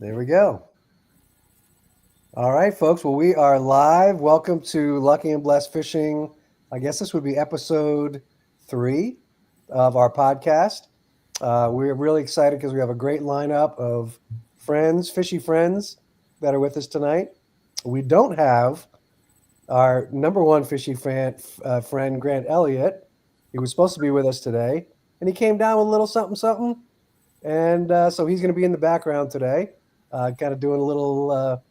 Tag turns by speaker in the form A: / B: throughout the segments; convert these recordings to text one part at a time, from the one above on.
A: There we go. All right, folks. Well, we are live. Welcome to Lucky and Blessed Fishing. I guess this would be episode 3 of our podcast. We're really excited because we have a great lineup of friends, fishy friends, that are with us tonight. We don't have our number one friend, Grant Elliott. He was supposed to be with us today, and he came down with a little something, something. And so he's going to be in the background today, kind of doing a little.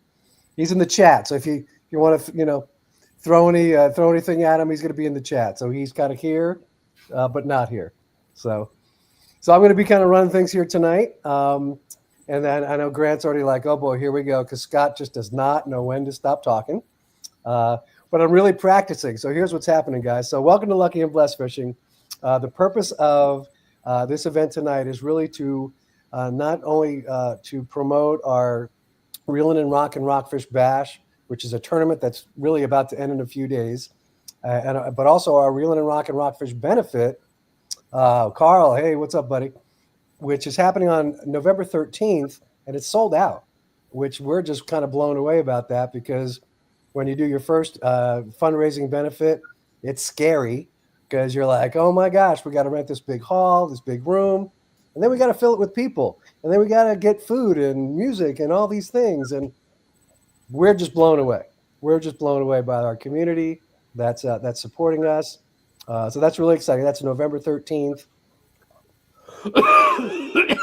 A: He's in the chat, so if you want to throw anything at him, he's going to be in the chat. So he's kind of here, but not here. So I'm going to be kind of running things here tonight. And then I know Grant's already like, oh boy, here we go, because Scott just does not know when to stop talking. But I'm really practicing. So here's what's happening, guys. So welcome to Lucky and Blessed Fishing. The purpose of this event tonight is really to not only to promote our Reelin' and Rockfish Bash, which is a tournament that's really about to end in a few days, but also our Reelin' and Rockfish benefit. Carl, hey, what's up, buddy? Which is happening on November 13th, and it's sold out, which we're just kind of blown away about that, because when you do your first fundraising benefit, it's scary because you're like, oh my gosh, we got to rent this big hall, this big room, and then we got to fill it with people, and then we got to get food and music and all these things, and we're just blown away. We're just blown away by our community that's supporting us. So that's really exciting. That's November 13th.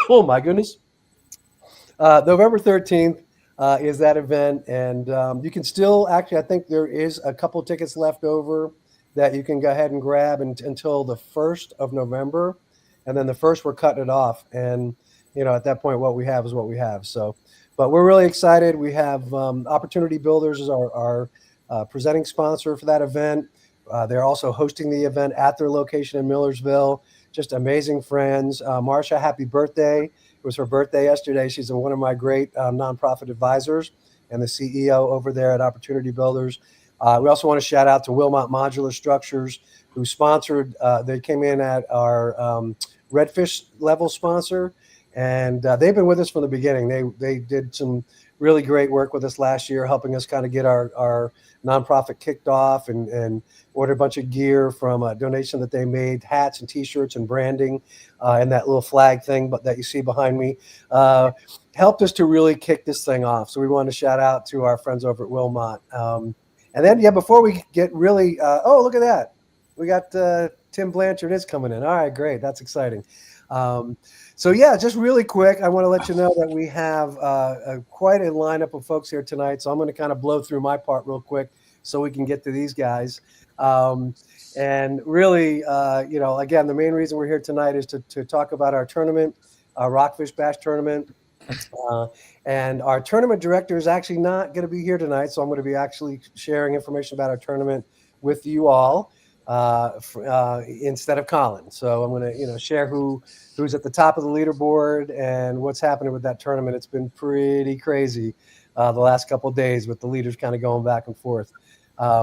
A: Oh my goodness. November 13th is that event, and you can still actually, I think there is a couple tickets left over that you can go ahead and grab until the 1st of November. And then the 1st, we're cutting it off. And, at that point, what we have is what we have. So, but we're really excited. We have Opportunity Builders as our presenting sponsor for that event. They're also hosting the event at their location in Millersville. Just amazing friends. Marsha, happy birthday. It was her birthday yesterday. She's one of my great nonprofit advisors and the CEO over there at Opportunity Builders. We also want to shout out to Wilmot Modular Structures, who sponsored. They came in at our Redfish level sponsor, and they've been with us from the beginning. They did some really great work with us last year, helping us kind of get our nonprofit kicked off, and ordered a bunch of gear from a donation that they made, hats and T-shirts and branding, and that little flag thing that you see behind me, helped us to really kick this thing off. So we want to shout out to our friends over at Wilmot. And then, before we get really, oh, look at that. We got Tim Blanchard is coming in. All right, great. That's exciting. So just really quick, I want to let you know that we have quite a lineup of folks here tonight. So I'm going to kind of blow through my part real quick so we can get to these guys. And really, again, the main reason we're here tonight is to talk about our tournament, our Rockfish BASH Tournament. And our tournament director is actually not going to be here tonight, so I'm going to be actually sharing information about our tournament with you all instead of Colin. So I'm going to share who's at the top of the leaderboard and what's happening with that tournament. It's been pretty crazy the last couple of days with the leaders kind of going back and forth.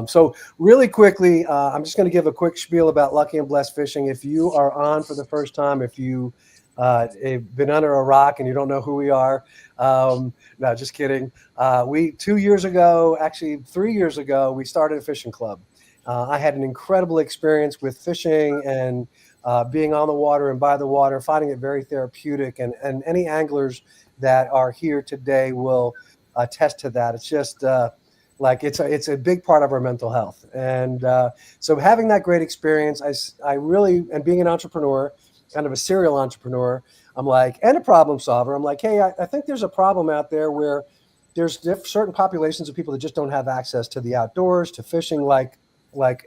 A: So really quickly, I'm just going to give a quick spiel about Lucky and Blessed Fishing. If you are on for the first time, if you been under a rock and you don't know who we are, no, just kidding. We 2 years ago, actually 3 years ago, we started a fishing club. I had an incredible experience with fishing and being on the water and by the water, finding it very therapeutic. And any anglers that are here today will attest to that. It's just it's a big part of our mental health. And so having that great experience, I really, and being an entrepreneur, kind of a serial entrepreneur, I'm like, and a problem solver. I'm like, hey, I think there's a problem out there where there's certain populations of people that just don't have access to the outdoors, to fishing like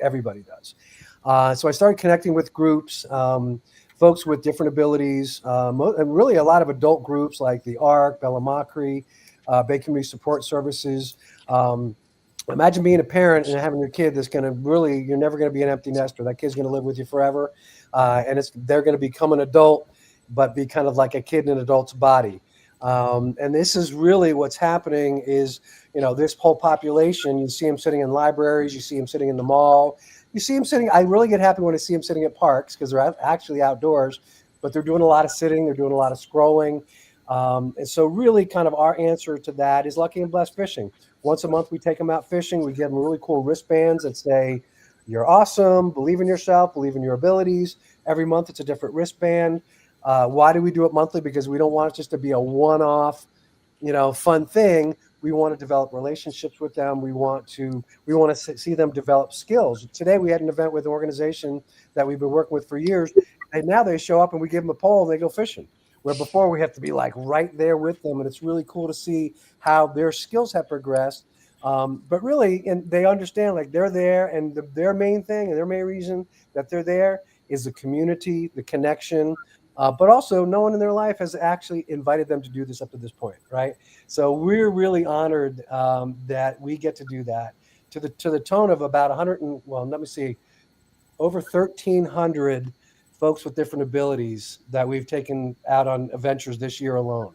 A: everybody does. So I started connecting with groups, folks with different abilities, and really a lot of adult groups like the ARC, Bellamacri, Bay Community Support Services. Imagine being a parent and having your kid that's going to really, you're never going to be an empty nester. That kid's going to live with you forever. And they're going to become an adult, but be kind of like a kid in an adult's body. And this is really what's happening is, this whole population, you see them sitting in libraries, you see them sitting in the mall, you see them sitting, I really get happy when I see them sitting at parks because they're actually outdoors, but they're doing a lot of sitting, they're doing a lot of scrolling. And so really kind of our answer to that is Lucky and Blessed Fishing. Once a month, we take them out fishing. We give them really cool wristbands that say, you're awesome, believe in yourself, believe in your abilities. Every month, it's a different wristband. Why do we do it monthly? Because we don't want it just to be a one-off, fun thing. We want to develop relationships with them. We want to see them develop skills. Today, we had an event with an organization that we've been working with for years, and now they show up and we give them a pole and they go fishing. Where before we have to be like right there with them, and it's really cool to see how their skills have progressed. But really, and they understand like they're there, and their main thing and their main reason that they're there is the community, the connection, but also no one in their life has actually invited them to do this up to this point, right? So we're really honored that we get to do that to the tone of about 100 and let me see, over 1,300 folks with different abilities that we've taken out on adventures this year alone,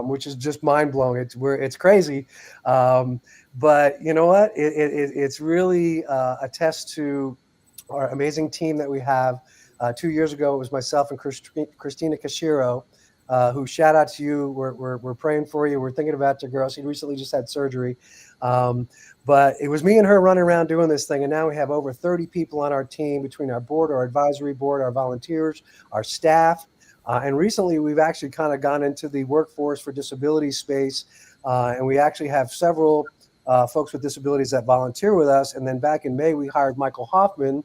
A: which is just mind blowing. It's crazy, but you know what? It's really a test to our amazing team that we have. 2 years ago, it was myself and Christina Kashiro, who, shout out to you. We're praying for you. We're thinking about your girl. She recently just had surgery. But it was me and her running around doing this thing. And now we have over 30 people on our team between our board, our advisory board, our volunteers, our staff. And recently we've actually kind of gone into the workforce for disability space. And we actually have several folks with disabilities that volunteer with us. And then back in May, we hired Michael Hoffman,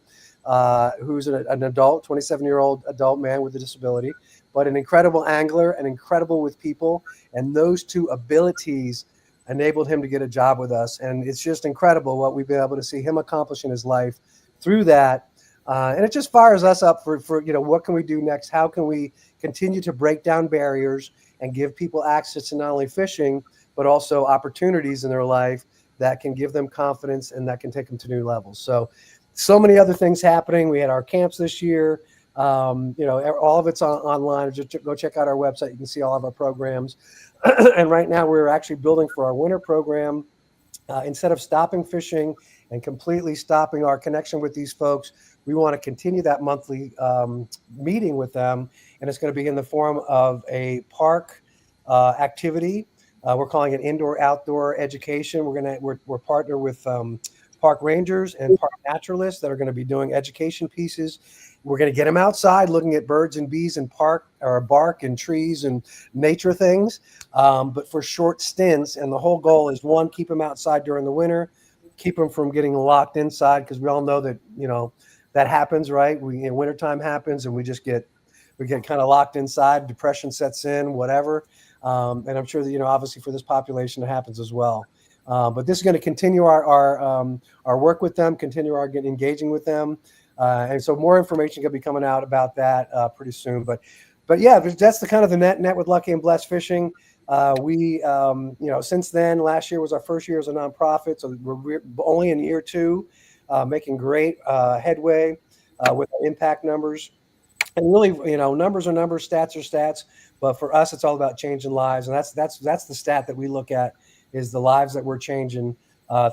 A: who's an adult, 27-year-old adult man with a disability, but an incredible angler and incredible with people. And those two abilities enabled him to get a job with us. And it's just incredible what we've been able to see him accomplish in his life through that. And it just fires us up for what can we do next? How can we continue to break down barriers and give people access to not only fishing, but also opportunities in their life that can give them confidence and that can take them to new levels. So many other things happening. We had our camps this year. All of it's online. Just go check out our website. You can see all of our programs. And right now we're actually building for our winter program. Instead of stopping fishing and completely stopping our connection with these folks, we want to continue that monthly meeting with them. And it's going to be in the form of a park activity. We're calling it indoor-outdoor education. We're partnered with park rangers and park naturalists that are going to be doing education pieces. We're going to get them outside looking at birds and bees and bark and trees and nature things, but for short stints. And the whole goal is, one, keep them outside during the winter, keep them from getting locked inside, because we all know that, that happens, right? Wintertime happens and we get kind of locked inside, depression sets in, whatever. And I'm sure that, obviously for this population, it happens as well. But this is going to continue our work with them, continue our engaging with them. And so more information going to be coming out about that pretty soon. But yeah, that's the kind of the net with Lucky and Blessed Fishing. We since then, last year was our first year as a nonprofit. So we're only in year 2, making great headway with our impact numbers. And really, numbers are numbers, stats are stats. But for us, it's all about changing lives. And that's the stat that we look at, is the lives that we're changing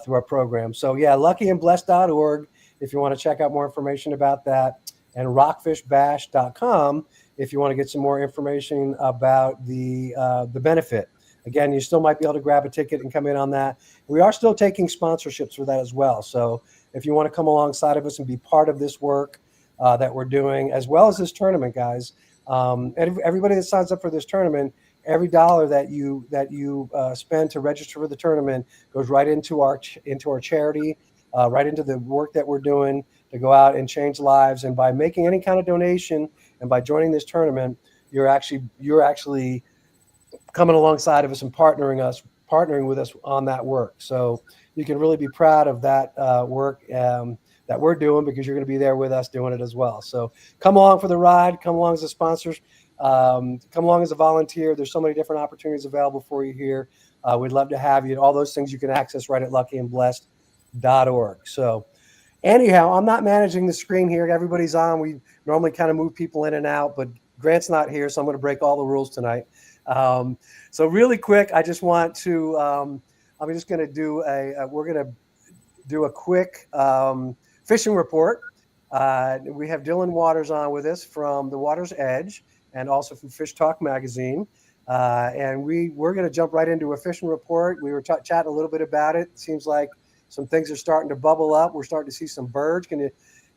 A: through our program. So yeah, luckyandblessed.org if you want to check out more information about that, and rockfishbash.com if you want to get some more information about the benefit. Again, you still might be able to grab a ticket and come in on that. We are still taking sponsorships for that as well. So if you want to come alongside of us and be part of this work that we're doing, as well as this tournament, guys, everybody that signs up for this tournament, every dollar that you spend to register for the tournament goes right into our charity, right into the work that we're doing to go out and change lives. And by making any kind of donation and by joining this tournament, you're actually coming alongside of us and partnering with us on that work. So you can really be proud of that work that we're doing, because you're going to be there with us doing it as well. So come along for the ride. Come along as a sponsor. Come along as a volunteer. There's so many different opportunities available for you here. We'd love to have you. All those things you can access right at luckyandblessed.org. So anyhow, I'm not managing the screen here. Everybody's on. We normally kind of move people in and out, but Grant's not here, so I'm going to break all the rules tonight. So really quick, I just want to, I'm just going to do we're going to do a quick fishing report. We have Dylan Waters on with us from the Water's Edge and also from FishTalk magazine. And we're going to jump right into a fishing report. We were chatting a little bit about it. Seems like some things are starting to bubble up. We're starting to see some birds. Can you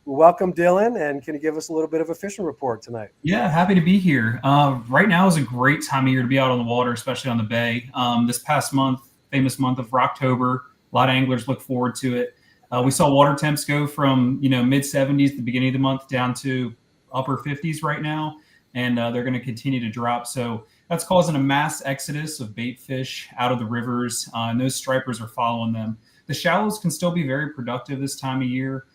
A: welcome Dylan, and can you give us a little bit of a fishing report tonight?
B: Yeah, happy to be here. Right now is a great time of year to be out on the water, especially on the bay. This past month, famous month of Rocktober, a lot of anglers look forward to it. We saw water temps go from mid 70s at the beginning of the month down to upper 50s right now, and they're going to continue to drop. So that's causing a mass exodus of bait fish out of the rivers, and those stripers are following them. The shallows can still be very productive this time of year.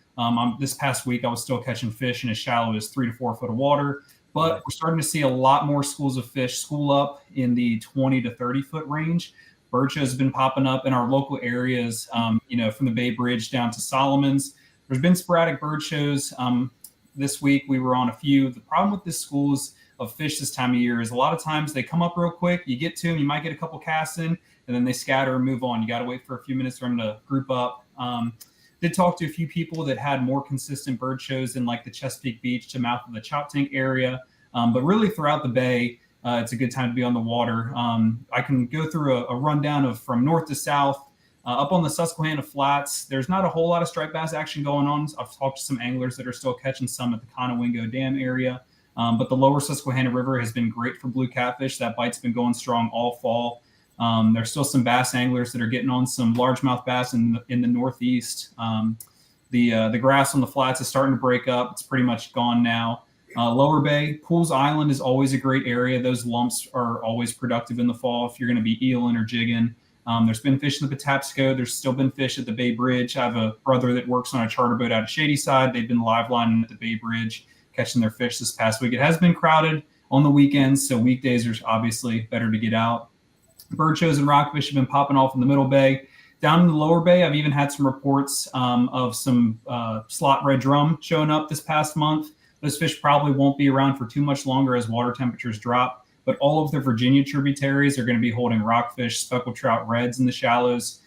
B: This past week, I was still catching fish in as shallow as 3 to 4 foot of water. But we're starting to see a lot more schools of fish school up in the 20 to 30 foot range. Bird shows have been popping up in our local areas, from the Bay Bridge down to Solomon's. There's been sporadic bird shows. This week we were on a few. The problem with the schools of fish this time of year is a lot of times they come up real quick. You get to them, you might get a couple casts in, and then they scatter and move on. You got to wait for a few minutes for them to group up. Did talk to a few people that had more consistent bird shows in like the Chesapeake Beach to mouth of the Chop Tank area. But really throughout the bay, it's a good time to be on the water. I can go through a rundown of from north to south. Up on the Susquehanna Flats, there's not a whole lot of striped bass action going on. I've talked to some anglers that are still catching some at the Conowingo Dam area. But the lower Susquehanna River has been great for blue catfish. That bite's been going strong all fall. There's still some bass anglers that are getting on some largemouth bass in the Northeast. The grass on the flats is starting to break up. It's pretty much gone now. Lower Bay, Pools Island is always a great area. Those lumps are always productive in the fall if you're going to be eeling or jigging. There's been fish in the Patapsco. There's still been fish at the Bay Bridge. I have a brother that works on a charter boat out of Shadyside. They've been live lining at the Bay Bridge, catching their fish this past week. It has been crowded on the weekends, so weekdays are obviously better to get out. Bird shows and rockfish have been popping off in the middle bay. Down in the lower bay, I've even had some reports of some slot red drum showing up this past month. Those fish probably won't be around for too much longer as water temperatures drop, but all of the Virginia tributaries are going to be holding rockfish, speckled trout, reds in the shallows.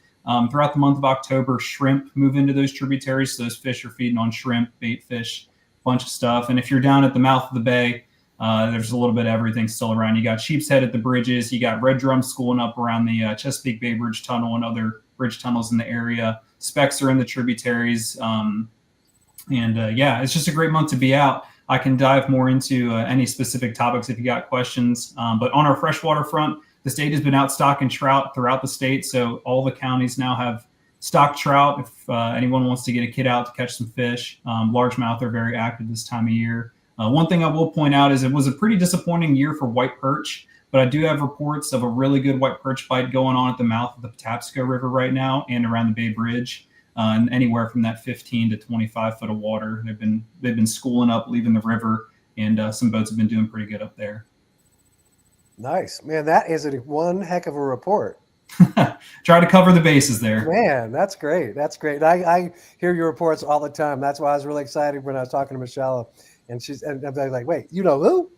B: Throughout the month of October, shrimp move into those tributaries, so those fish are feeding on shrimp, bait fish, bunch of stuff. And if you're down at the mouth of the bay, there's a little bit of everything still around. You got sheep's head at the bridges. You got red drum schooling up around the Chesapeake Bay Bridge Tunnel and other bridge tunnels in the area. Specks are in the tributaries. It's just a great month to be out. I can dive more into any specific topics if you got questions. But on our freshwater front, the state has been out stocking trout throughout the state. So all the counties now have stocked trout. If anyone wants to get a kid out to catch some fish, largemouth are very active this time of year. One thing I will point out is it was a pretty disappointing year for white perch, but I do have reports of a really good white perch bite going on at the mouth of the Patapsco River right now and around the Bay Bridge, and anywhere from that 15 to 25 foot of water. They've been schooling up, leaving the river, and some boats have been doing pretty good up there.
A: Nice, man. That is one heck of a report.
B: Try to cover the bases there.
A: Man, that's great. That's great. I hear your reports all the time. That's why I was really excited when I was talking to Michelle. And I was like, wait, you know who?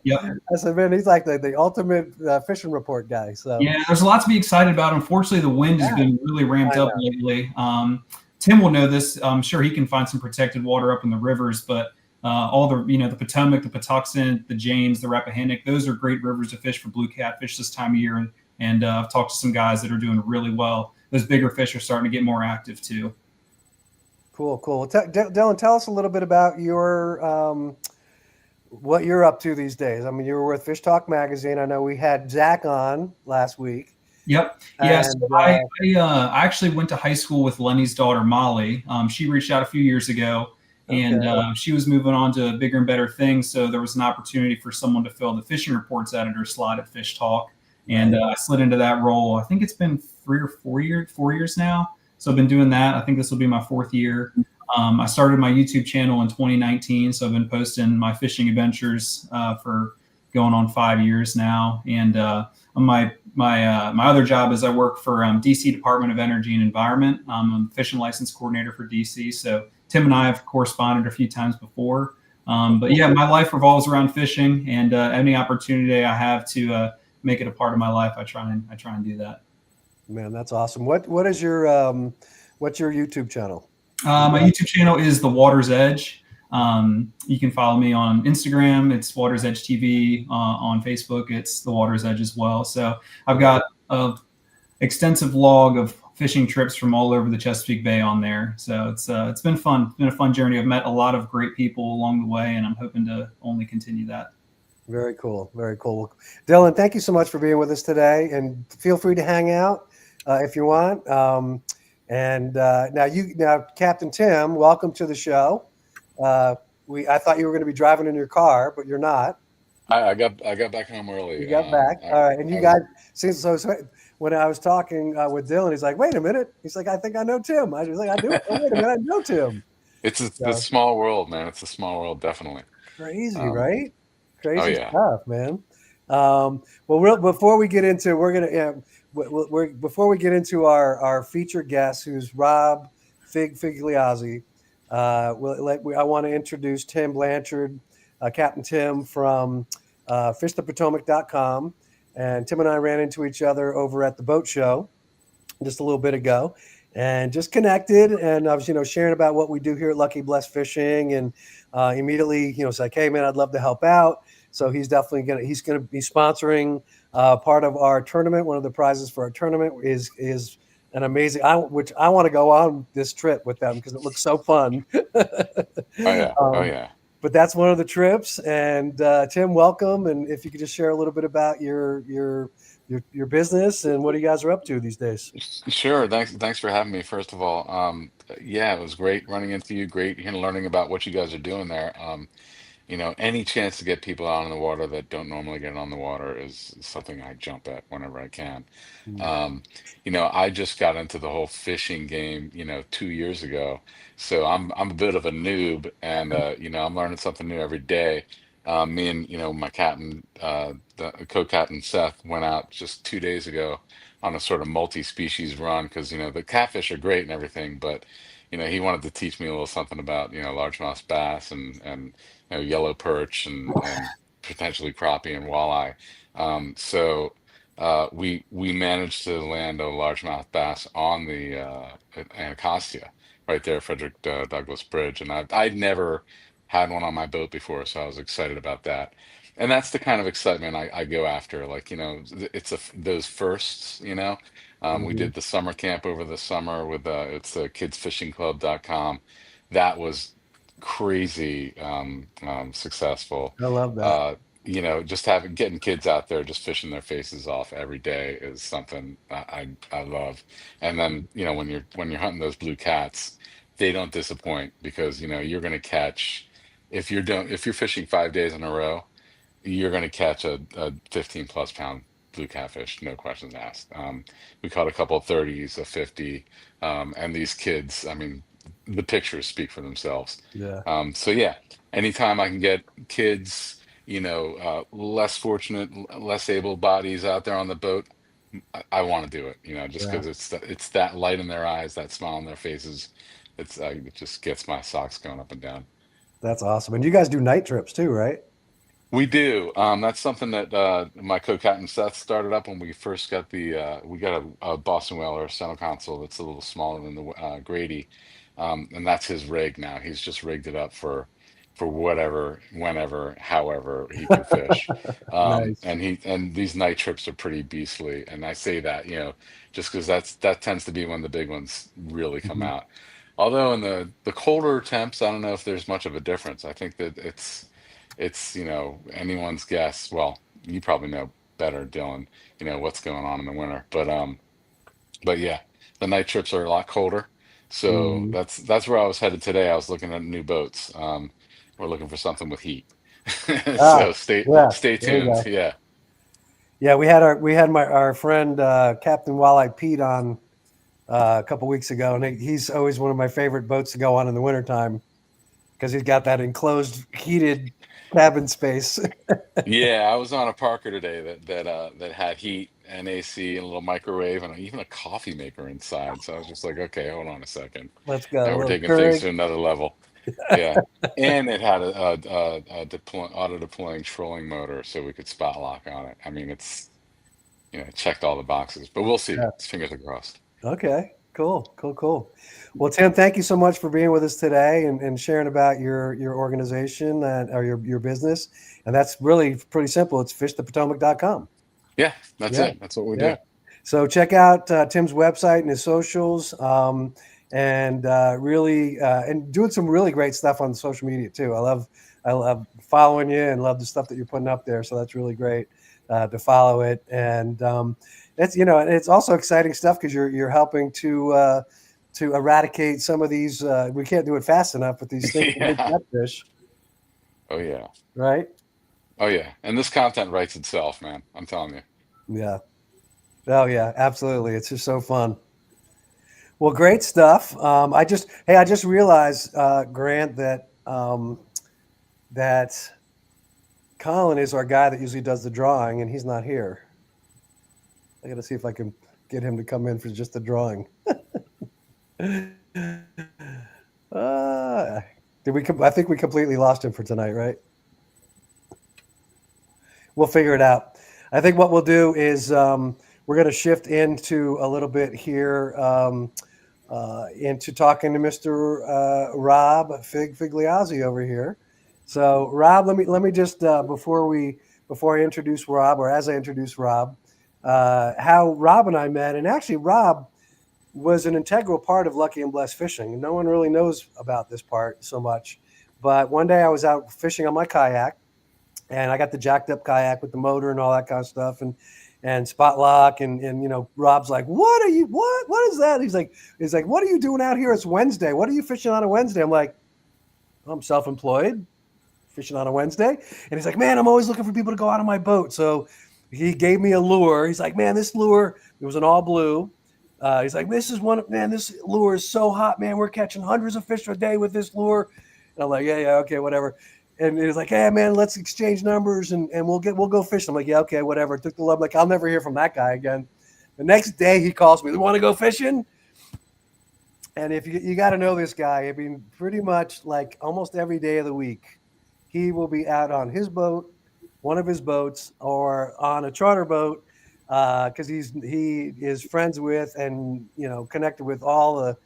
B: Yep.
A: I said, man, he's like the ultimate fishing report guy. So
B: yeah, there's a lot to be excited about. Unfortunately, the wind has been really ramped up lately. Tim will know this. I'm sure he can find some protected water up in the rivers, but all the Potomac, the Patuxent, the James, the Rappahannock, those are great rivers to fish for blue catfish this time of year. And I've talked to some guys that are doing really well. Those bigger fish are starting to get more active too.
A: Cool. Dylan, tell us a little bit about your what you're up to these days. I mean, you were with FishTalk magazine. I know we had Zach on last week.
B: Yep. Yes. I actually went to high school with Lenny's daughter, Molly. She reached out a few years ago, and she was moving on to bigger and better things. So there was an opportunity for someone to fill the fishing reports editor slot at FishTalk. And I slid into that role. I think it's been 4 years now. So I've been doing that. I think this will be my 4th year. I started my YouTube channel in 2019. So I've been posting my fishing adventures for going on 5 years now. And my other job is I work for DC Department of Energy and Environment. I'm a fishing license coordinator for DC. So Tim and I have corresponded a few times before. But yeah, my life revolves around fishing, and any opportunity I have to make it a part of my life, I try and do that.
A: Man, that's awesome. What's your YouTube channel?
B: My YouTube channel is The Water's Edge. You can follow me on Instagram. It's Water's Edge TV. On Facebook, it's The Water's Edge as well. So I've got a extensive log of fishing trips from all over the Chesapeake Bay on there. So it's been fun. It's been a fun journey. I've met a lot of great people along the way, and I'm hoping to only continue that.
A: Very cool. Very cool. Dylan, thank you so much for being with us today, and feel free to hang out if you want. Now, Captain Tim, welcome to the show. I thought you were going to be driving in your car, but you're not.
C: I got back home early.
A: You got back. All right. And you
C: I was
A: guys, when I was talking with Dylan, he's like, wait a minute. He's like, I think I know Tim. I was like, I do. Oh, wait a minute. I know Tim.
C: it's a
A: So,
C: small world, man. It's a small world, definitely.
A: crazy,
C: Um,
A: right?
C: oh
A: Crazy
C: yeah.
A: stuff, man. Before we get into, before we get into our featured guest, who's Rob Figliozzi, I want to introduce Tim Blanchard, Captain Tim from FishThePotomac.com. And Tim and I ran into each other over at the boat show just a little bit ago, and just connected. And I was, sharing about what we do here at Lucky Bless Fishing, and immediately, it's like, hey man, I'd love to help out. So he's definitely gonna be sponsoring part of our tournament. One of the prizes for our tournament is an amazing, which I want to go on this trip with them because it looks so fun.
C: Oh yeah. Oh
A: um,
C: yeah.
A: but that's one of the trips. And Tim, welcome. And if you could just share a little bit about your business and what you guys are up to these days.
C: Sure. Thanks for having me. First of all, yeah, it was great running into you. Great, learning about what you guys are doing there. Any chance to get people out on the water that don't normally get on the water is something I jump at whenever I can.
A: Mm.
C: Um, I just got into the whole fishing game, 2 years ago. So I'm a bit of a noob, and I'm learning something new every day. Me and my captain, the co-captain Seth, went out just 2 days ago on a sort of multi-species run because the catfish are great and everything, but he wanted to teach me a little something about largemouth bass and yellow perch and potentially crappie and walleye. We managed to land a largemouth bass on the Anacostia right there, Frederick Douglass Bridge, and I'd never had one on my boat before, so I was excited about that. And that's the kind of excitement I go after. Like, it's those firsts, We
A: Mhm.
C: did the summer camp over the summer with it's kidsfishingclub.com. That was crazy successful.
A: I love that.
C: Uh, just getting kids out there just fishing their faces off every day is something I love. And then, when you're hunting those blue cats, they don't disappoint because you're going to catch if you're fishing 5 days in a row, you're going to catch a 15 plus pound blue catfish, no questions asked. We caught a couple of 30s, a 50, and these kids, I mean, the pictures speak for themselves.
A: Yeah.
C: So yeah, anytime I can get kids, less fortunate, less able bodies out there on the boat, I want to do it, just
A: Yeah.
C: because it's that light in their eyes, that smile on their faces. It just gets my socks going up and down.
A: That's awesome. And you guys do night trips too, right?
C: We do. That's something that my co-captain Seth started up when we first got we got a Boston Whaler center console that's a little smaller than the Grady, and that's his rig now. He's just rigged it up for whatever, whenever, however he can fish.
A: Nice.
C: And these night trips are pretty beastly. And I say that, just because that tends to be when the big ones really come
A: Mhm.
C: out. Although in the colder temps, I don't know if there's much of a difference. I think that it's anyone's guess. Well, you probably know better, Dylan, what's going on in the winter. But yeah, the night trips are a lot colder. So
A: Mhm.
C: that's where I was headed today. I was looking at new boats. We're looking for something with heat.
A: Ah,
C: So stay
A: yeah.
C: stay
A: There you
C: tuned.
A: go.
C: Yeah.
A: Yeah, we had our friend Captain Walleye Pete on a couple weeks ago, and he's always one of my favorite boats to go on in the wintertime because he's got that enclosed heated cabin space.
C: Yeah, I was on a Parker today that had heat and AC and a little microwave and even a coffee maker inside. So I was just like, okay, hold on a second.
A: Let's go. A
C: Now we're
A: little
C: taking things to
A: Keurig.
C: another level. Yeah. And it had auto deploying trolling motor so we could spot lock on it. I mean, it checked all the boxes, but we'll see.
A: Yeah.
C: Fingers are crossed.
A: Okay. Cool. Well, Tim, thank you so much for being with us today and sharing about your organization or your business. And that's really pretty simple. It's fishthepotomac.com.
C: Yeah, that's
A: Yeah.
C: it. That's what we
A: Yeah.
C: do.
A: So check out Tim's website and his socials, and really and doing some really great stuff on social media too. I love following you and love the stuff that you're putting up there. So that's really great to follow it. And it's and it's also exciting stuff because you're helping to eradicate some of these. We can't do it fast enough with these things, big
C: Yeah.
A: catfish,
C: Oh yeah.
A: right?
C: Oh yeah. And this content writes itself, man. I'm telling you.
A: Yeah. Oh yeah, absolutely. It's just so fun. Well, great stuff. I just realized, Grant, that Colin is our guy that usually does the drawing, and he's not here. I got to see if I can get him to come in for just the drawing. I think we completely lost him for tonight, right? We'll figure it out. I think what we'll do is we're going to shift into a little bit here into talking to Mr. Rob Figliozzi over here. So, Rob, let me just before I introduce Rob, or as I introduce Rob, how Rob and I met, and actually Rob was an integral part of Lucky and Blessed Fishing. No one really knows about this part so much, but one day I was out fishing on my kayak, and I got the jacked up kayak with the motor and all that kind of stuff, and spot lock, and Rob's like, what is that? He's like, what are you doing out here? It's Wednesday. What are you fishing on a Wednesday? I'm like, I'm self-employed, fishing on a Wednesday. And he's like, man, I'm always looking for people to go out on my boat. So he gave me a lure. He's like, man, this lure, it was an all blue. He's like, this lure is so hot, man. We're catching hundreds of fish a day with this lure. And I'm like, yeah, okay, whatever. And he was like, hey, man, let's exchange numbers and we'll go fishing. I'm like, yeah, okay, whatever. Took the love. Like, I'll never hear from that guy again. The next day he calls me, want to go fishing? And if you got to know this guy, I mean, pretty much like almost every day of the week, he will be out on his boat, one of his boats, or on a charter boat, because he is friends with and connected with all the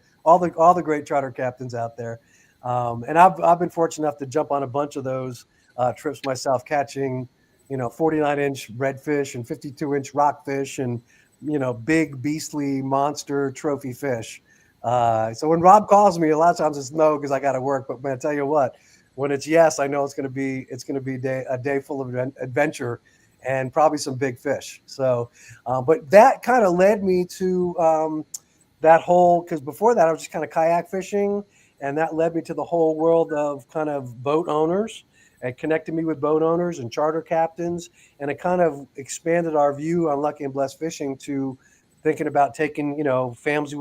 A: great charter captains out there. And I've been fortunate enough to jump on a bunch of those trips myself, catching 49-inch redfish and 52-inch rockfish and big beastly monster trophy fish. So when Rob calls me, a lot of times it's no because I got to work. But man, I tell you what, when it's yes, I know it's going to be a day full of adventure and probably some big fish. So, but that kind of led me to that whole, because before that I was just kind of kayak fishing, and that led me to the whole world of kind of boat owners. It connected me with boat owners and charter captains, and it kind of expanded our view on Lucky and Blessed Fishing to thinking about taking families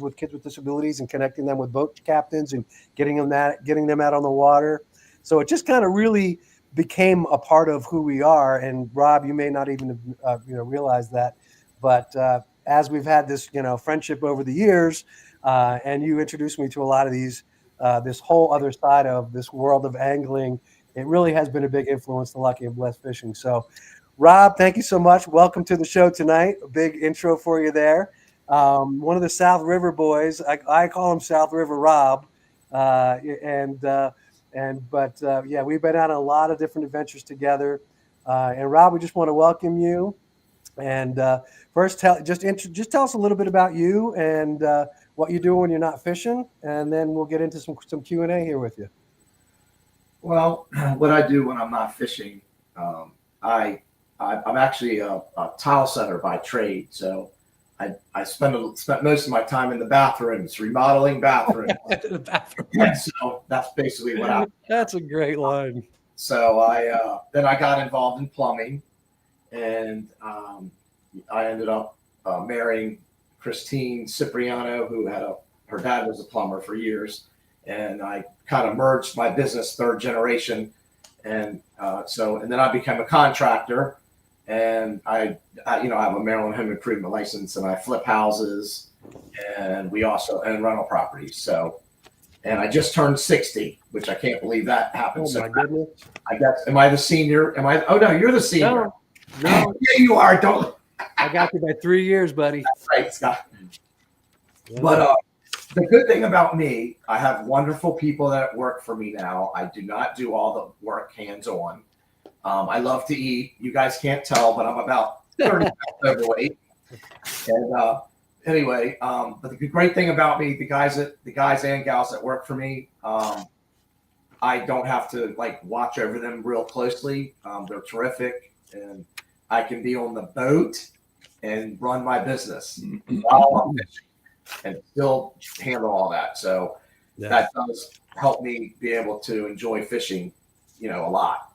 A: with kids with disabilities and connecting them with boat captains and getting them out on the water. So it just kind of really became a part of who we are. And Rob, you may not even realize that, but as we've had this friendship over the years, and you introduced me to a lot of these, this whole other side of this world of angling, it really has been a big influence to Lucky and Blessed Fishing. So, Rob, thank you so much. Welcome to the show tonight. A big intro for you there. One of the South River boys. I call him South River Rob. But we've been on a lot of different adventures together. And Rob, we just want to welcome you. And first, tell us a little bit about you and what you do when you're not fishing, and then we'll get into some Q&A here with you.
D: Well, what I do when I'm not fishing, I'm actually a tile setter by trade. So I spent most of my time in the bathrooms, remodeling bathrooms.
A: The bathroom.
D: So that's basically what I.
A: That's a great line.
D: So then I got involved in plumbing, and I ended up marrying Christine Cipriano, who her dad was a plumber for years, and I kind of merged my business, third generation, and then I became a contractor, and I have a Maryland home improvement license, and I flip houses, and rental properties. So, and I just turned 60, which I can't believe that happened.
A: Oh my goodness!
D: I guess, am I the senior? Oh no, you're the senior.
A: No.
D: Yeah, you are. Don't.
A: I got you by 3 years, buddy.
D: That's right, Scott. But the good thing about me, I have wonderful people that work for me now. I do not do all the work hands-on. I love to eat. You guys can't tell, but I'm about 30 pounds overweight. And anyway, but the great thing about me, the guys and gals that work for me, I don't have to like watch over them real closely. They're terrific, and I can be on the boat and run my business while I'm fishing and still handle all that. So that does help me be able to enjoy fishing, a lot.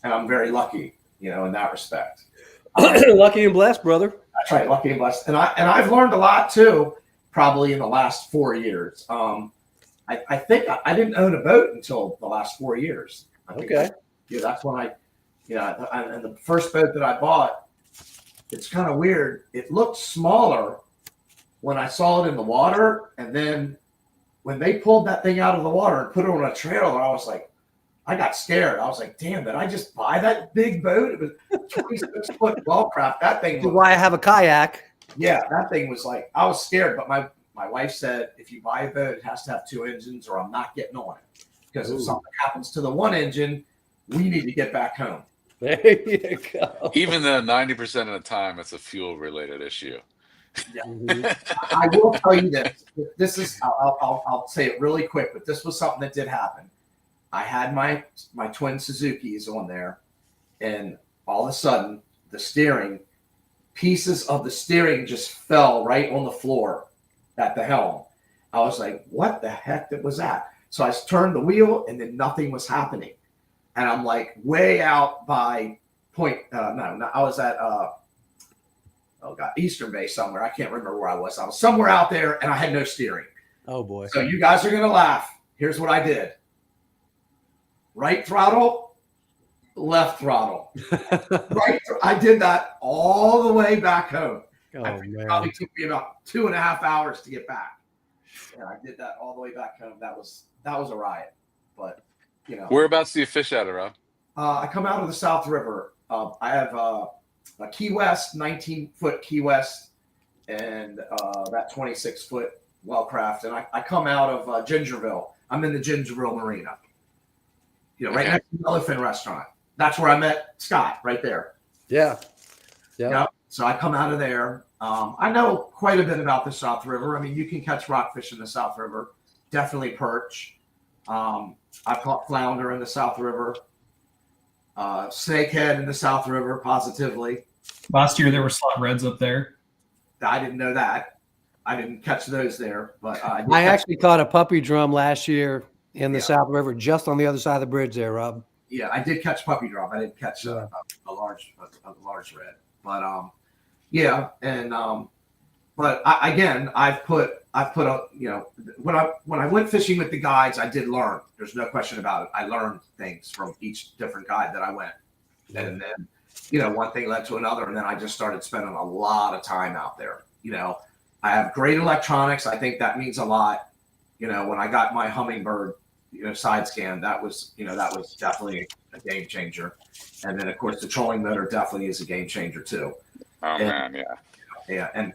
D: And I'm very lucky, in that respect.
A: Lucky and blessed, brother.
D: That's right, lucky and blessed. And I've learned a lot too, probably in the last 4 years. I think I didn't own a boat until the last 4 years. That's when and the first boat that I bought, it's kind of weird. It looked smaller when I saw it in the water. And then when they pulled that thing out of the water and put it on a trailer, I was like, I got scared. I was like, damn, did I just buy that big boat? It was 26-foot well craft. That thing was
A: why I have a kayak.
D: Yeah, that thing was like, I was scared, but my wife said, if you buy a boat, it has to have 2 engines or I'm not getting on it. Because if something happens to the one engine, we need to get back home.
A: There you go.
C: Even though 90% of the time it's a fuel-related issue.
D: Yeah. I will tell you this. This is, I'll say it really quick, but this was something that did happen. I had my twin Suzukis on there, and all of a sudden, pieces of the steering just fell right on the floor at the helm. I was like, what the heck was that? So I turned the wheel, and then nothing was happening. And I'm like way out by I was at Eastern Bay somewhere. I can't remember where I was. I was somewhere out there, and I had no steering.
A: Oh boy!
D: So you guys are gonna laugh. Here's what I did: right throttle, left throttle. I did that all the way back home. It probably took me about 2.5 hours to get back. And I did that all the way back home. That was a riot, but.
C: Whereabouts do you fish out of, Rob?
D: I come out of the South River. I have a Key West, 19-foot Key West, and that 26-foot Wellcraft. And I come out of Gingerville. I'm in the Gingerville Marina. Right next to the Elephant Restaurant. That's where I met Scott, right there.
A: Yeah.
D: So I come out of there. I know quite a bit about the South River. I mean, you can catch rockfish in the South River. Definitely perch. I've caught flounder in the South River, snakehead in the South River, positively.
B: Last year there were slot reds up there.
D: I didn't know that. I didn't catch those there, but
A: I actually caught a puppy drum last year in the South River, just on the other side of the bridge there, Rob.
D: Yeah, I did catch puppy drum. I didn't catch a large red, but but I've put when I went fishing with the guides, I did learn. There's no question about it. I learned things from each different guide that I went, and then one thing led to another, and then I just started spending a lot of time out there. I have great electronics. I think that means a lot. When I got my Hummingbird, side scan, that was definitely a game changer, and then of course the trolling motor definitely is a game changer too.
C: Oh man,
D: yeah, and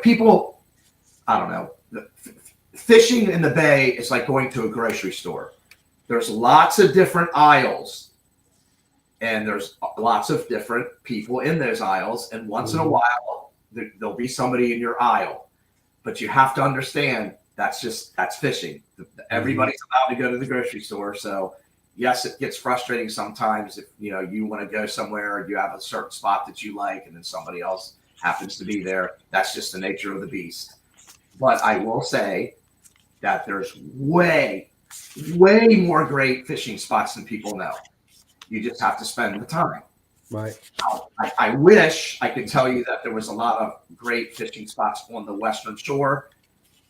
D: people, I don't know, fishing in the bay is like going to a grocery store. There's lots of different aisles, and there's lots of different people in those aisles. And once in a while, there'll be somebody in your aisle. But you have to understand that's fishing. Everybody's allowed to go to the grocery store. So yes, it gets frustrating sometimes if you want to go somewhere, you have a certain spot that you like, and then somebody else happens to be there. That's just the nature of the beast. But I will say that there's way more great fishing spots than people know. You just have to spend the time.
A: Right.
D: I wish I could tell you that there was a lot of great fishing spots on the Western Shore,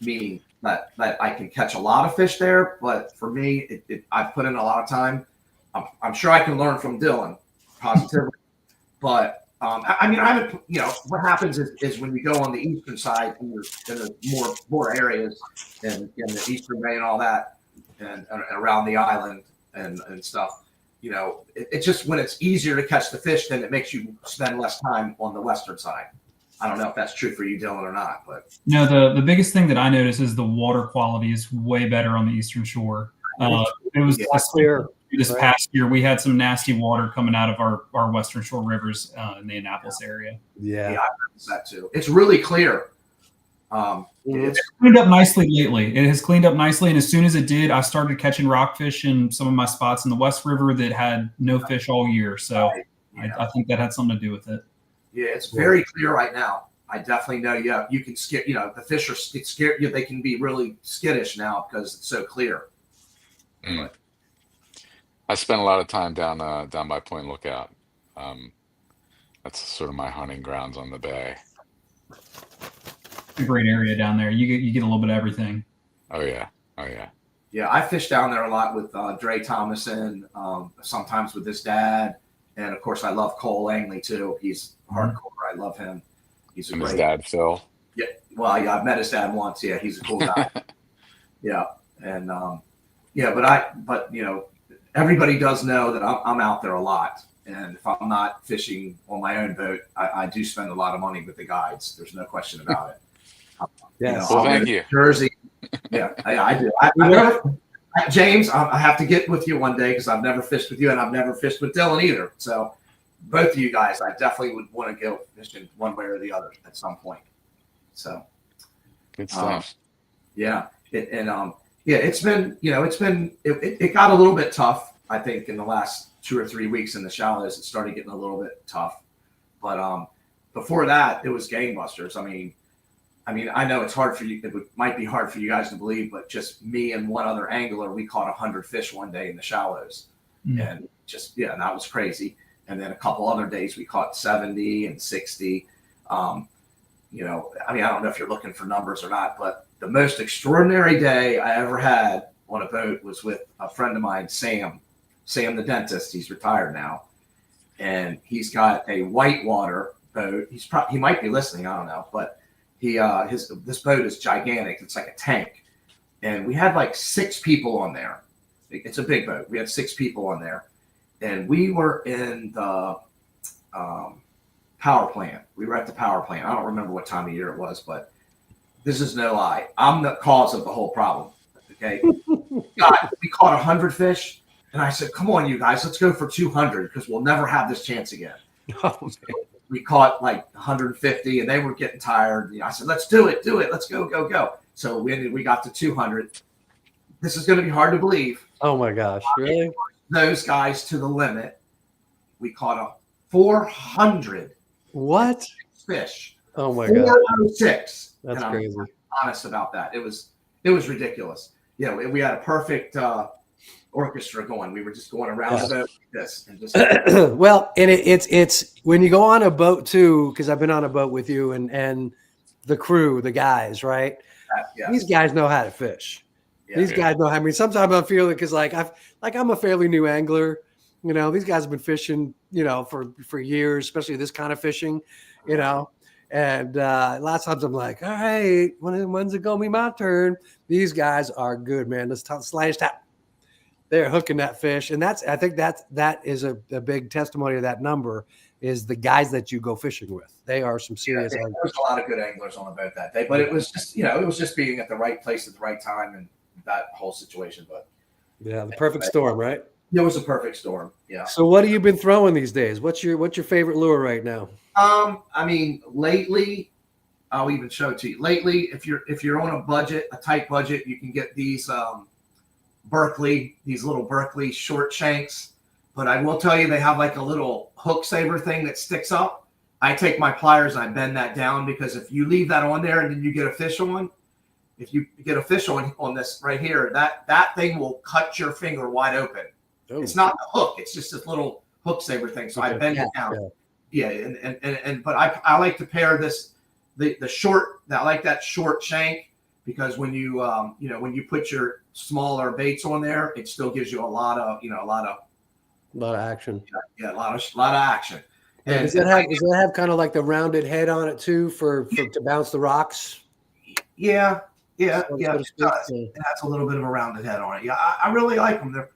D: meaning that I can catch a lot of fish there. But for me, I've put in a lot of time. I'm sure I can learn from Dylan positively, but I haven't, what happens is when you go on the eastern side and you're in the more areas and in the Eastern Bay and all that, and around the island and stuff, it's just when it's easier to catch the fish, then it makes you spend less time on the western side. I don't know if that's true for you, Dylan, or not, but
B: No, the biggest thing that I notice is the water quality is way better on the Eastern Shore. It was
D: Yeah.
A: Clear.
B: this
A: Right.
B: past year we had some nasty water coming out of our Western Shore rivers in the Annapolis area.
A: Yeah.
D: I noticed that too. It's really clear. It's
B: Cleaned up nicely lately. It has cleaned up nicely, and as soon as it did, I started catching rockfish in some of my spots in the West River that had no fish all year. So I think that had something to do with it.
D: Yeah, it's very clear right now. I definitely know. Yeah, you can skip. The fish are scared. They can be really skittish now because it's so clear.
C: Mm. I spent a lot of time down by Point Lookout. That's sort of my hunting grounds on the bay.
B: It's a great area down there. You get a little bit of everything.
C: Oh yeah, oh yeah.
D: Yeah, I fish down there a lot with Dre Thomason, sometimes with his dad, and of course I love Cole Langley too. He's hardcore. I love him. He's a
C: And
D: great
C: his dad, Phil.
D: Yeah, well, yeah, I've met his dad once. Yeah, he's a cool guy. Yeah, and but everybody does know that I'm out there a lot, and if I'm not fishing on my own boat, I do spend a lot of money with the guides. There's no question about it.
A: Yes.
C: Well,
D: I'll go
C: thank
D: to
C: you.
D: Jersey. Yeah, I do. James, I have to get with you one day because I've never fished with you, and I've never fished with Dylan either. So, both of you guys, I definitely would want to go fishing one way or the other at some point. So,
C: Good stuff.
D: It's been it got a little bit tough. I think in the last 2 or 3 weeks in the shallows, it started getting a little bit tough. But before that, it was gangbusters. I mean, I know it's hard for you. Might be hard for you guys to believe, but just me and one other angler, we caught 100 fish one day in the shallows, and that was crazy. And then a couple other days we caught 70 and 60. I don't know if you're looking for numbers or not, but the most extraordinary day I ever had on a boat was with a friend of mine, Sam the dentist. He's retired now, and he's got a whitewater boat. He might be listening. I don't know, but this boat is gigantic. It's like a tank, and we had like 6 people on there. It's a big boat. We had 6 people on there, and we were in the power plant. We were at the power plant. I don't remember what time of year it was, but this is no lie. I'm the cause of the whole problem. Okay, God, we caught 100 fish, and I said, "Come on, you guys, let's go for 200 because we'll never have this chance again." We caught like 150, and they were getting tired. I said, "Let's do it, let's go." So we got to 200. This is going to be hard to believe.
A: Oh my gosh, really?
D: Those guys to the limit. We caught a 400
A: What?
D: fish.
A: Oh my god,
D: 406.
A: that's
D: And
A: crazy.
D: I'm honest about that. It was ridiculous. We had a perfect orchestra going. We were just going around the boat like this, and just
A: Well, and it's when you go on a boat too, because I've been on a boat with you and the crew, the guys, right? These guys know how to fish. These guys know how. I mean, sometimes I feel it because I'm a fairly new angler. These guys have been fishing, for years, especially this kind of fishing, And lots of times I'm like, all right, when's it gonna be my turn? These guys are good, man. Let's slice that. They're hooking that fish, and I think that is a big testimony of that number is the guys that you go fishing with. They are some serious anglers.
D: There was a lot of good anglers on the boat that day, but it was just it was just being at the right place at the right time and that whole situation. But
A: yeah, the perfect storm, right?
D: It was a perfect storm. Yeah.
A: So what have you been throwing these days? What's your favorite lure right now?
D: Lately, I'll even show it to you. Lately, if you're on a budget, a tight budget, you can get these little Berkeley short shanks. But I will tell you, they have like a little hook saver thing that sticks up. I take my pliers and I bend that down because if you leave that on there and then you get a fish on, if you get a fish on this right here, that thing will cut your finger wide open. Oh. It's not the hook; it's just this little hook saver thing. So I bend it down. Yeah, but I like to pair the short. I like that short shank because when you when you put your smaller baits on there, it still gives you a lot of
A: action.
D: Yeah, a lot of action. And
A: does that have kind of like the rounded head on it too for to bounce the rocks?
D: Yeah. It does. It has a little bit of a rounded head on it. Yeah, I really like them. They're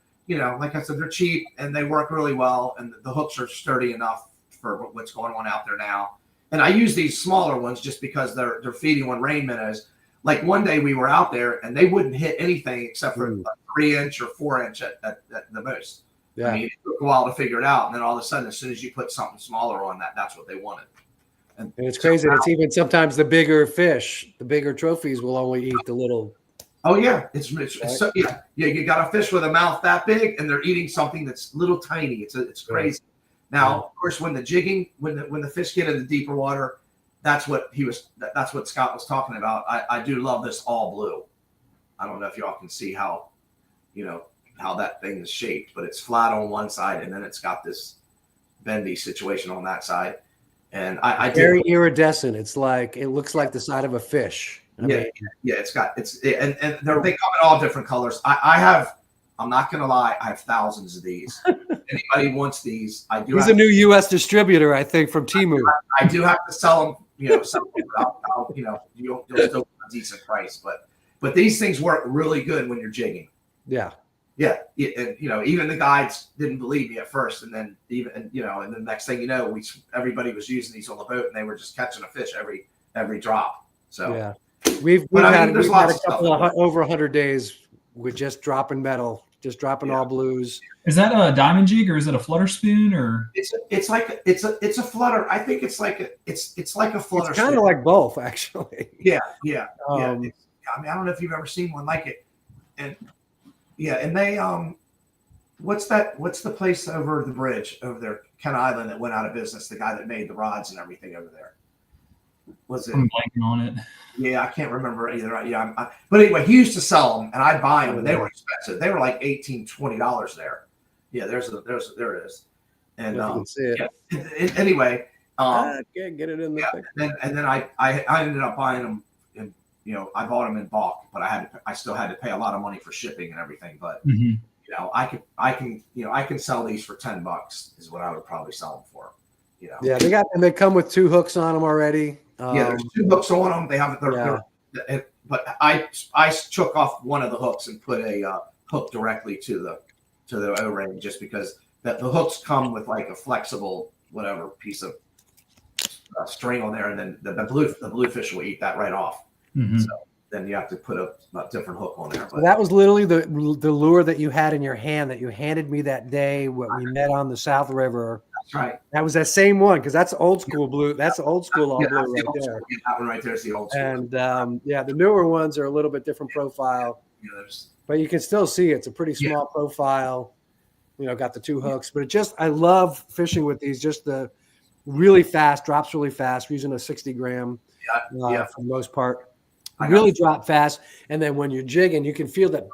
D: like I said, they're cheap and they work really well, and the hooks are sturdy enough for what's going on out there now. and I use these smaller ones just because they're feeding on rain minnows. Like one day we were out there and they wouldn't hit anything except for a 3-inch or 4-inch at the most. Yeah. I mean, it took a while to figure it out, and then all of a sudden, as soon as you put something smaller on that's what they wanted.
A: And it's crazy. It's even sometimes the bigger fish, the bigger trophies will only eat the little.
D: Oh yeah, it's so, yeah. You got a fish with a mouth that big, and they're eating something that's little tiny. It's crazy. Now, of course, when the jigging, when the fish get into deeper water, that's what Scott was talking about. I do love this all blue. I don't know if y'all can see how that thing is shaped, but it's flat on one side, and then it's got this bendy situation on that side. And I
A: very iridescent. It's like it looks like the side of a fish.
D: And they come in all different colors. I'm not gonna lie, I have thousands of these. Anybody wants these? I do.
A: He's a new U.S. distributor, I think, from Temu.
D: I do have to sell them. Something you'll still get a decent price, but these things work really good when you're jigging.
A: Yeah.
D: Yeah, and even the guides didn't believe me at first, and then and the next thing you know, everybody was using these on the boat, and they were just catching a fish every drop. So
A: yeah, we've had a couple of over 100 days with just dropping metal, just dropping all blues.
B: Is that a diamond jig or is it a flutter spoon or?
D: It's a flutter. I think it's like a flutter.
A: It's kind of like both, actually.
D: Yeah. I mean, I don't know if you've ever seen one like it, and. Yeah, and they what's the place over the bridge over there, Ken Island, that went out of business? The guy that made the rods and everything over there. Was it?
B: I'm blanking on it.
D: Yeah, I can't remember either. Yeah, but anyway, he used to sell them, and I'd buy them, and they were expensive. They were like $18, $20 there. Yeah, there it is. And
A: you can see it.
D: Yeah. Anyway,
A: I can't get it in the
D: thing. And then I ended up buying them. I bought them in bulk, but I still had to pay a lot of money for shipping and everything. But I can sell these for $10 is what I would probably sell them for.
A: Yeah, they come with 2 hooks on them already.
D: There's 2 hooks on them. They have but I took off one of the hooks and put a hook directly to the O-ring, just because the hooks come with like a flexible whatever piece of string on there, and then the bluefish will eat that right off. Mm-hmm. So then you have to put a different hook on there. But
A: that was literally the lure that you had in your hand that you handed me that day when we met on the South River.
D: That's right.
A: That was that same one, because that's old school blue. That's the old school all blue right there.
D: That one right there is the old school.
A: And the newer ones are a little bit different profile. But you can still see it's a pretty small profile. Got the 2 hooks. But I love fishing with these. Just the really fast, drops really fast. We're using a 60 gram for the most part. Really drop fast, and then when you're jigging, you can feel that.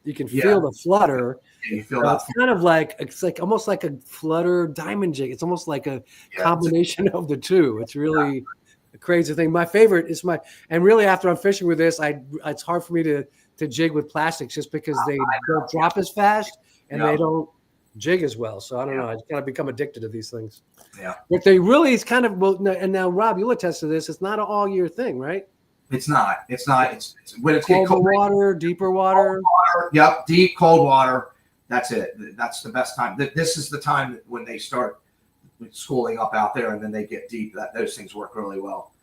A: You can feel the flutter.
D: Yeah, you feel that.
A: It's kind of like almost like a flutter diamond jig. It's almost like a combination of the two. It's really a crazy thing. My favorite is and really after I'm fishing with this, it's hard for me to jig with plastics just because they don't drop as fast and they don't jig as well. So I don't know. I just kind of become addicted to these things.
D: Yeah,
A: but they really, it's kind of and now Rob, you'll attest to this. It's not an all year thing, right?
D: It's not. It's when it's
A: cold water, deeper water.
D: Yep, deep cold water. That's it. That's the best time. This is the time when they start schooling up out there, and then they get deep. Those things work really well.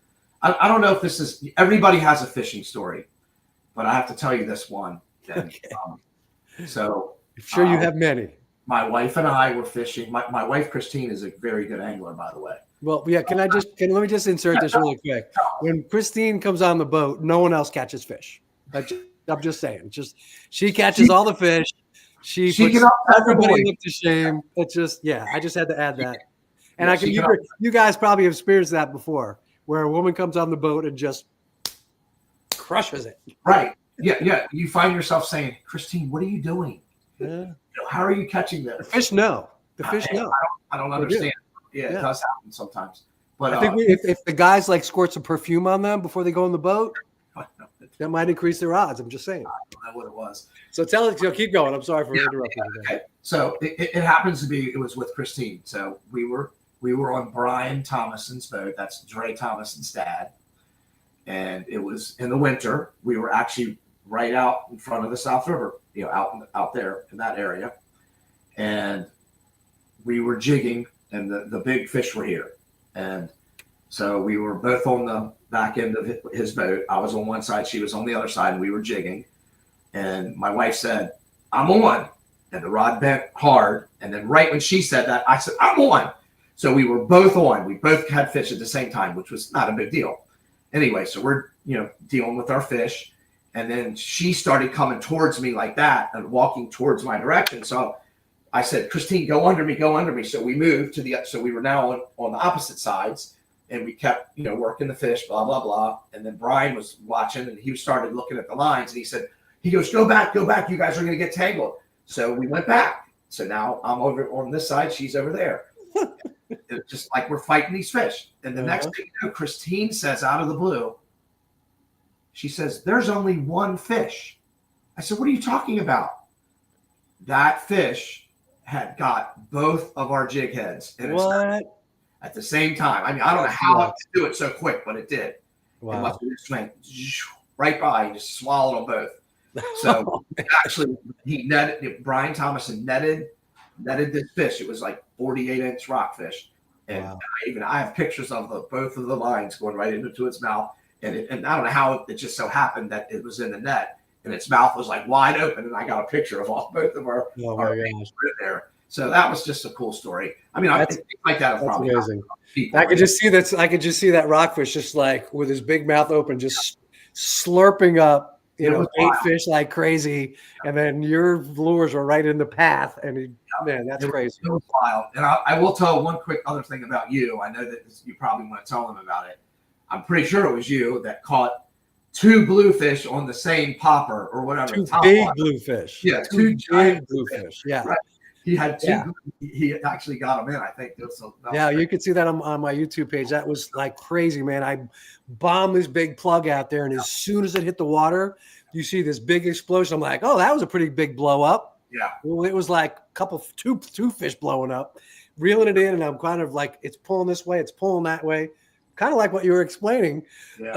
D: I don't know if this is. Everybody has a fishing story, but I have to tell you this one. And, so
A: I'm sure you have many.
D: My wife and I were fishing. My wife Christine is a very good angler, by the way.
A: Well, yeah. Let me just insert this really quick. When Christine comes on the boat, no one else catches fish. I'm just saying. She catches all the fish. She puts everybody to shame. It's just I just had to add that. And you guys probably have experienced that before, where a woman comes on the boat and just crushes it.
D: Right. Yeah. You find yourself saying, Christine, what are you doing? Yeah. How are you catching this?
A: The fish know.
D: I don't understand. Yeah, it does happen sometimes. But
A: I think if the guys squirt some perfume on them before they go on the boat, that might increase their odds. I'm just saying.
D: I don't know what it was.
A: So keep going. I'm sorry for interrupting you.
D: Okay. So it happens to be, it was with Christine. So we were on Brian Thomason's boat. That's Dre Thomason's dad. And it was in the winter. We were actually right out in front of the South River, out there in that area. And we were jigging, and the big fish were here. And So we were both on the back end of his boat. I was on one side, she was on the other side, and we were jigging. And my wife said, "I'm on." And the rod bent hard. And then right when she said that, I said, "I'm on." So we were both on. We both had fish at the same time, which was not a big deal. Anyway, so we're, dealing with our fish. And then she started coming towards me like that and walking towards my direction. So I said, "Christine, go under me, go under me." So we moved so we were now on the opposite sides, and we kept, working the fish, blah, blah, blah. And then Brian was watching, and he started looking at the lines, and he goes, go back. You guys are going to get tangled. So we went back. So now I'm over on this side. She's over there. It's just like we're fighting these fish. And the next thing you know, Christine says out of the blue, she says, "There's only one fish." I said, "What are you talking about?" That fish had got both of our jig heads. And at the same time. I mean, I don't know how it could do it so quick, but it did. Wow. It must have just went right by and just swallowed them both. So actually, Brian Thomason netted this fish. It was like 48-inch rockfish. And wow. I have pictures of both of the lines going right into its mouth. And I don't know how it just so happened that it was in the net and its mouth was like wide open. And I got a picture of both of our things there. So that was just a cool story. I mean, I think like that. That's
A: amazing. I could just see that. I could just see that rockfish just like with his big mouth open, just slurping up, 8 fish like crazy. And then your lures were right in the path. And man, that's crazy.
D: It was wild. And I will tell one quick other thing about you. I know that you probably want to tell them about it. I'm pretty sure it was you that caught 2 bluefish on the same popper or whatever.
A: 2 big bluefish.
D: Yeah, 2 giant
A: bluefish. Yeah.
D: Right. He had 2. Yeah. He actually got them in, I think.
A: You could see that on my YouTube page. That was like crazy, man. I bombed this big plug out there, and as soon as it hit the water, you see this big explosion. I'm like, oh, that was a pretty big blow up.
D: Yeah.
A: Well, it was like two fish blowing up, reeling it in, and I'm kind of like, it's pulling this way, it's pulling that way, kind of like what you were explaining.
D: Yeah.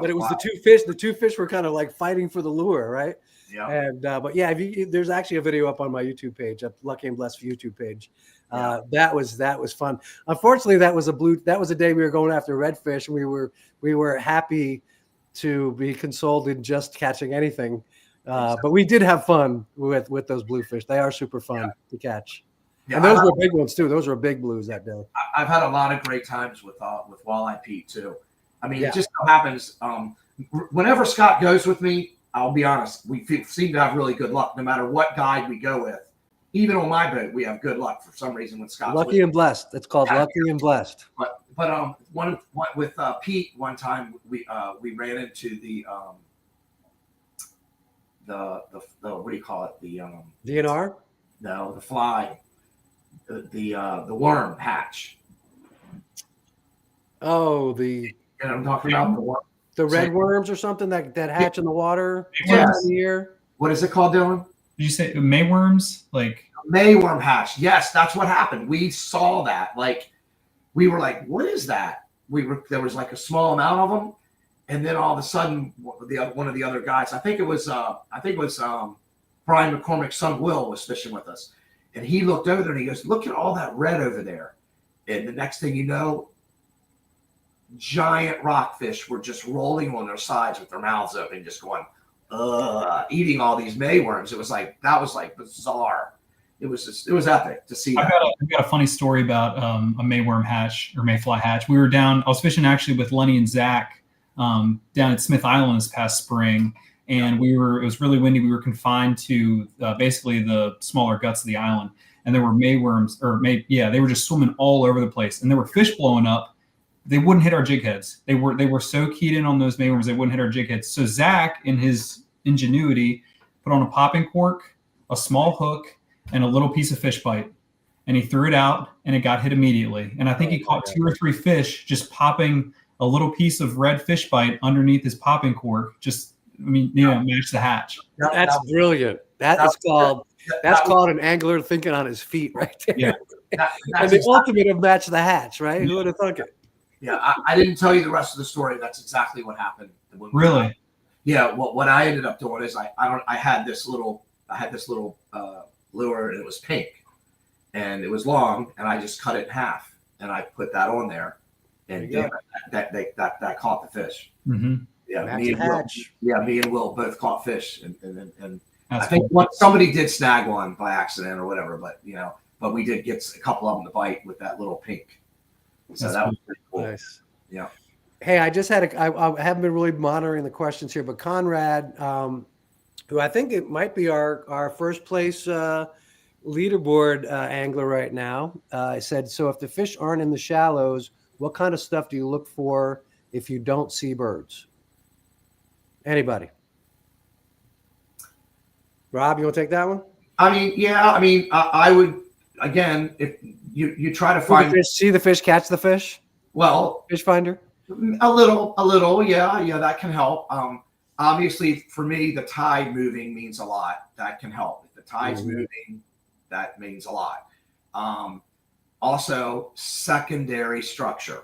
A: But it was wild. The two fish were kind of like fighting for the lure, right?
D: Yeah.
A: And but yeah, there's actually a video up on my YouTube page, at Lucky and Blessed YouTube page. That was fun. Unfortunately, that was a day we were going after redfish, and we were happy to be consoled in just catching anything. But we did have fun with those bluefish. They are super fun to catch. Yeah, and those were big ones too. Those were big blues that day.
D: I've had a lot of great times with Walleye Pete too. I mean, it just so happens. Whenever Scott goes with me, I'll be honest, we seem to have really good luck. No matter what guide we go with, even on my boat, we have good luck for some reason with Scott.
A: Lucky and Blessed. It's called Lucky and Blessed.
D: But one with Pete, one time we ran into the what do you call it? The
A: DNR?
D: No, the fly, the worm hatch.
A: Oh,
D: I'm talking about the worm.
A: The red worms or something that hatch in the water.
D: Yes.
A: Year.
D: What is it called, Dylan?
B: Did you say mayworms? Like
D: mayworm hatch. Yes, that's what happened. We saw that. Like we were like, what is that? There was like a small amount of them, and then all of a sudden, one of the other guys, I think it was Brian McCormick's son Will was fishing with us, and he looked over there and he goes, "Look at all that red over there," and the next thing you know, giant rockfish were just rolling on their sides with their mouths open, just going, eating all these mayworms. That was bizarre. It was epic to see.
B: I've got a funny story about a mayworm hatch or mayfly hatch. I was fishing actually with Lenny and Zach down at Smith Island this past spring, and it was really windy. We were confined to basically the smaller guts of the island, and there were mayworms they were just swimming all over the place, and there were fish blowing up. They wouldn't hit our jig heads. They were so keyed in on those mayworms, they wouldn't hit our jig heads. So Zach, in his ingenuity, put on a popping cork, a small hook, and a little piece of fish bite. And he threw it out, and it got hit immediately. And I think he caught 2 or 3 fish just popping a little piece of red fish bite underneath his popping cork. Match the hatch.
A: That's brilliant. That's called an angler thinking on his feet right there. Yeah. And the ultimate of match the hatch, right? Who would have thunk it?
D: Yeah, I didn't tell you the rest of the story. That's exactly what happened.
B: Really?
D: Yeah. What I ended up doing is I had this little lure, and it was pink, and it was long, and I just cut it in half, and I put that on there, and
A: There you
D: that caught the fish.
B: Mm-hmm.
D: Yeah,
A: Match
D: me
A: and
D: and Will,
A: hatch.
D: me and Will both caught fish, and I
B: That's
D: think
B: cool.
D: somebody did snag one by accident or whatever, but we did get a couple of them to bite with that little pink. So
B: That's
D: that
B: cool.
D: was pretty cool.
A: Nice.
D: Yeah.
A: Hey, I just had I haven't been really monitoring the questions here, but Conrad, who I think it might be our first place leaderboard angler right now, said, so if the fish aren't in the shallows, what kind of stuff do you look for if you don't see birds? Anybody? Rob, you want to take that one?
D: I mean, yeah. I mean, I would, again, if you try to find
A: See the fish, catch the fish.
D: well,
A: Fish finder.
D: a little, yeah, that can help. Obviously, for me, the tide moving means a lot. That can help. If the tide's moving, that means a lot. Also, secondary structure.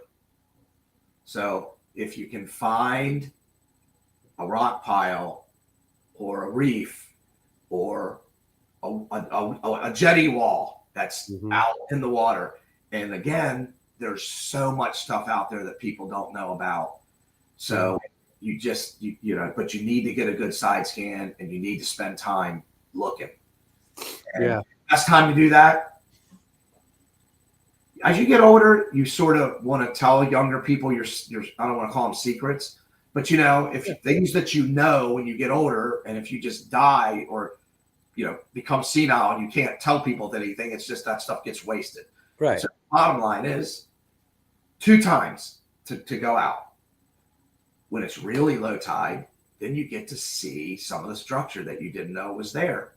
D: So if you can find a rock pile or a reef or a jetty wall that's out in the water, and again, there's so much stuff out there that people don't know about. So you just, but you need to get a good side scan and you need to spend time looking. And best time to do that. As you get older, you sort of want to tell younger people your I don't want to call them secrets, but if things that when you get older, and if you just die or become senile and you can't tell people anything, it's just that stuff gets wasted.
A: Right.
D: So bottom line is 2 times to go out. When it's really low tide, then you get to see some of the structure that you didn't know was there.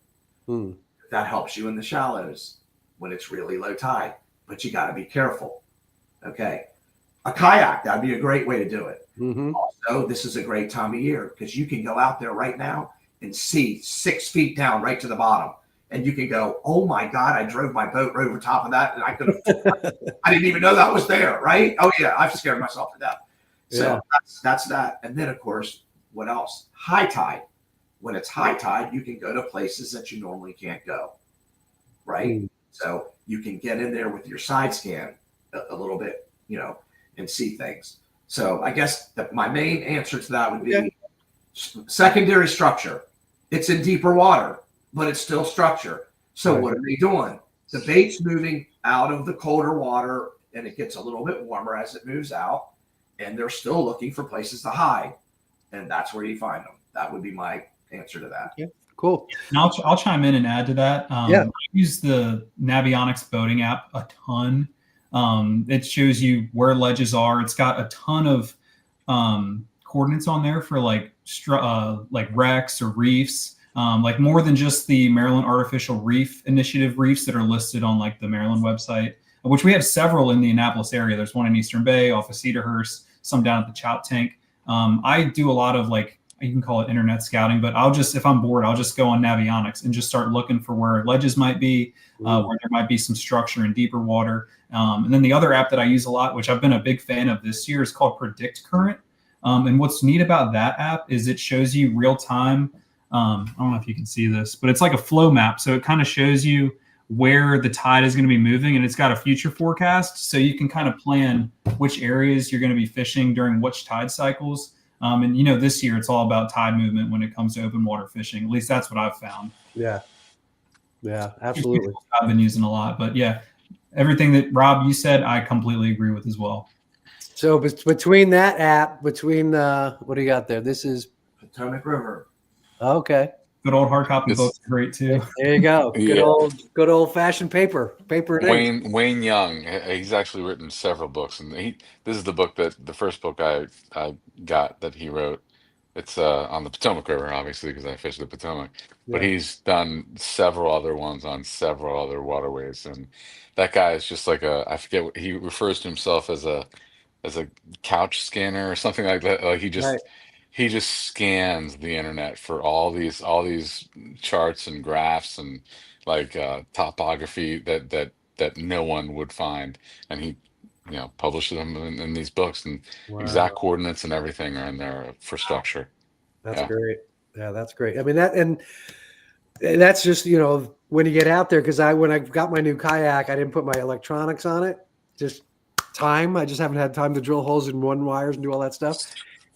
D: That helps you in the shallows when it's really low tide, but you got to be careful. Okay. A kayak, that'd be a great way to do it. Also, this is a great time of year because you can go out there right now and see 6 feet down right to the bottom. And you can go, oh my God, I drove my boat right over top of that. And I didn't even know that was there. Right. Oh yeah. I've scared myself to death. So that's that. And then of course, what else? High tide. When it's high tide, you can go to places that you normally can't go. Right. So you can get in there with your side scan a little bit, and see things. So I guess my main answer to that would be secondary structure. It's in deeper water, but it's still structure. So what are they doing? The bait's moving out of the colder water and it gets a little bit warmer as it moves out. And they're still looking for places to hide. And that's where you find them. That would be my answer to that.
A: Yeah, cool.
B: And I'll chime in and add to that. I use the Navionics boating app a ton. It shows you where ledges are. It's got a ton of coordinates on there for like wrecks or reefs, like more than just the Maryland Artificial Reef Initiative reefs that are listed on like the Maryland website, which we have several in the Annapolis area. There's one in Eastern Bay off of Cedarhurst, some down at the Chout Tank. I do a lot of you can call it internet scouting, but if I'm bored, I'll just go on Navionics and just start looking for where ledges might be, where there might be some structure in deeper water. And then the other app that I use a lot, which I've been a big fan of this year, is called Predict Current. And what's neat about that app is it shows you real time. I don't know if you can see this, but it's like a flow map. So it kind of shows you where the tide is going to be moving, and it's got a future forecast. So you can kind of plan which areas you're going to be fishing during which tide cycles. And this year it's all about tide movement when it comes to open water fishing. At least that's what I've found.
A: Yeah, absolutely.
B: I've been using a lot, but yeah, everything that Rob, you said, I completely agree with as well.
A: So between that app, what do you got there? This is
D: Potomac River.
A: Okay.
B: Good old hard copy books are great too.
A: There you go. Good old fashioned paper.
C: Wayne Young, he's actually written several books, and this is the first book I got that he wrote. It's on the Potomac River, obviously, because I fish the Potomac. But he's done several other ones on several other waterways, and that guy is just like I forget what he refers to himself as a couch scanner or something like that. Like he just scans the internet for all these charts and graphs and topography that no one would find, and he publishes them in these books, and exact coordinates and everything are in there for structure.
A: That's great. Yeah, that's great. I mean, and that's just when you get out there, because when I got my new kayak, I didn't put my electronics on it. Just time. I just haven't had time to drill holes in one wires and do all that stuff.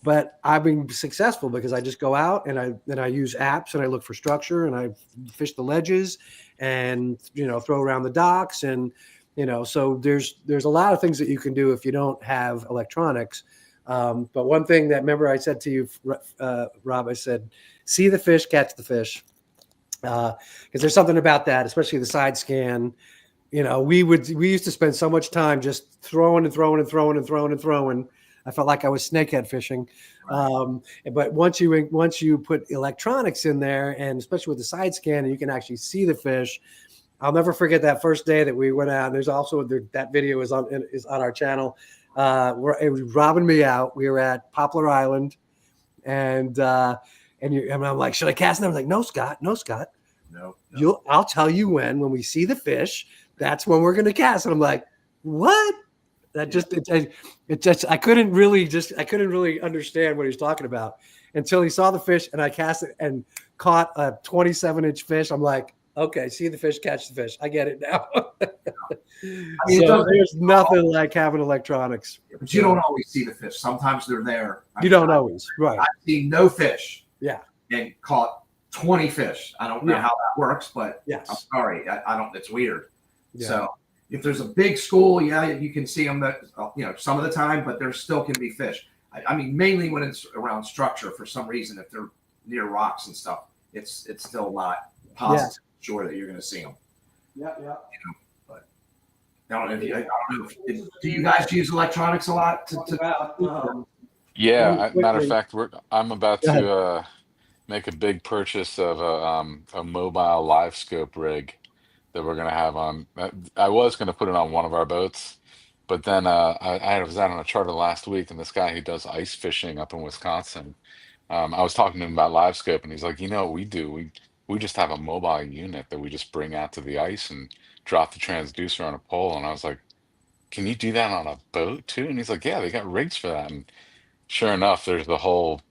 A: But I've been successful because I just go out and I use apps and I look for structure and I fish the ledges and, throw around the docks. And, so there's a lot of things that you can do if you don't have electronics. But one thing that, remember I said to you, Rob, I said, see the fish, catch the fish. Because there's something about that, especially the side scan. We used to spend so much time just throwing. I felt like I was snakehead fishing. But once you put electronics in there, and especially with the side scan, and you can actually see the fish. I'll never forget that first day that we went out. There's also that video is on our channel. It was Rob and me out. We were at Poplar Island, and I'm like, should I cast? And I'm like, no, Scott.
D: No.
A: I'll tell you when we see the fish. That's when we're going to cast. And I'm like, what? I couldn't really understand what he was talking about until he saw the fish and I cast it and caught a 27-inch fish. I'm like, okay, see the fish, catch the fish. I get it now. So there's nothing like having electronics.
D: But you don't always see the fish. Sometimes they're there.
A: You don't always, right?
D: I've seen no fish.
A: Yeah.
D: And caught 20 fish. I don't know how that works, but
A: yes.
D: I'm sorry. I don't. It's weird.
A: Yeah.
D: So if there's a big school, you can see them some of the time, but there still can be fish. I mean, mainly when it's around structure for some reason, if they're near rocks and stuff, it's still not positive sure that you're going to see them.
A: Yeah.
D: But I don't know. Do you guys use electronics a lot?
C: Yeah, matter of fact, I'm about to make a big purchase of a mobile live scope rig that we're going to have on. I was going to put it on one of our boats, but then I was out on a charter last week, and this guy who does ice fishing up in Wisconsin, I was talking to him about live scope, and he's like, what we do? We just have a mobile unit that we just bring out to the ice and drop the transducer on a pole. And I was like, can you do that on a boat too? And he's like, yeah, they got rigs for that. And sure enough, there's the whole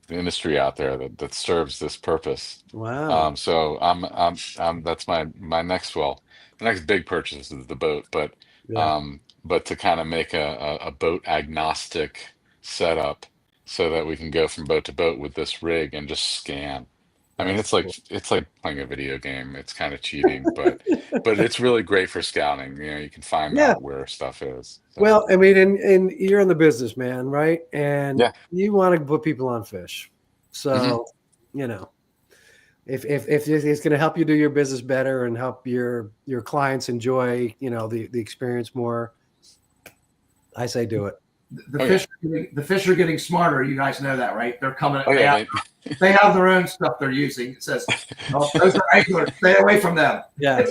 C: industry out there that serves this purpose.
A: Wow.
C: So I'm that's my next, the next big purchase is the boat, but to kind of make a boat agnostic setup so that we can go from boat to boat with this rig and just scan. I mean, it's like playing a video game. It's kind of cheating, but it's really great for scouting. You can find out where stuff is. So.
A: Well, I mean, and you're in the business, man, right? And you want to put people on fish. So, if it's going to help you do your business better and help your clients enjoy, the experience more, I say do it.
D: The fish are getting smarter. You guys know that, right? They're coming.
A: They
D: have their own stuff they're using. It says, those are anglers. Stay away from them.
A: Yeah.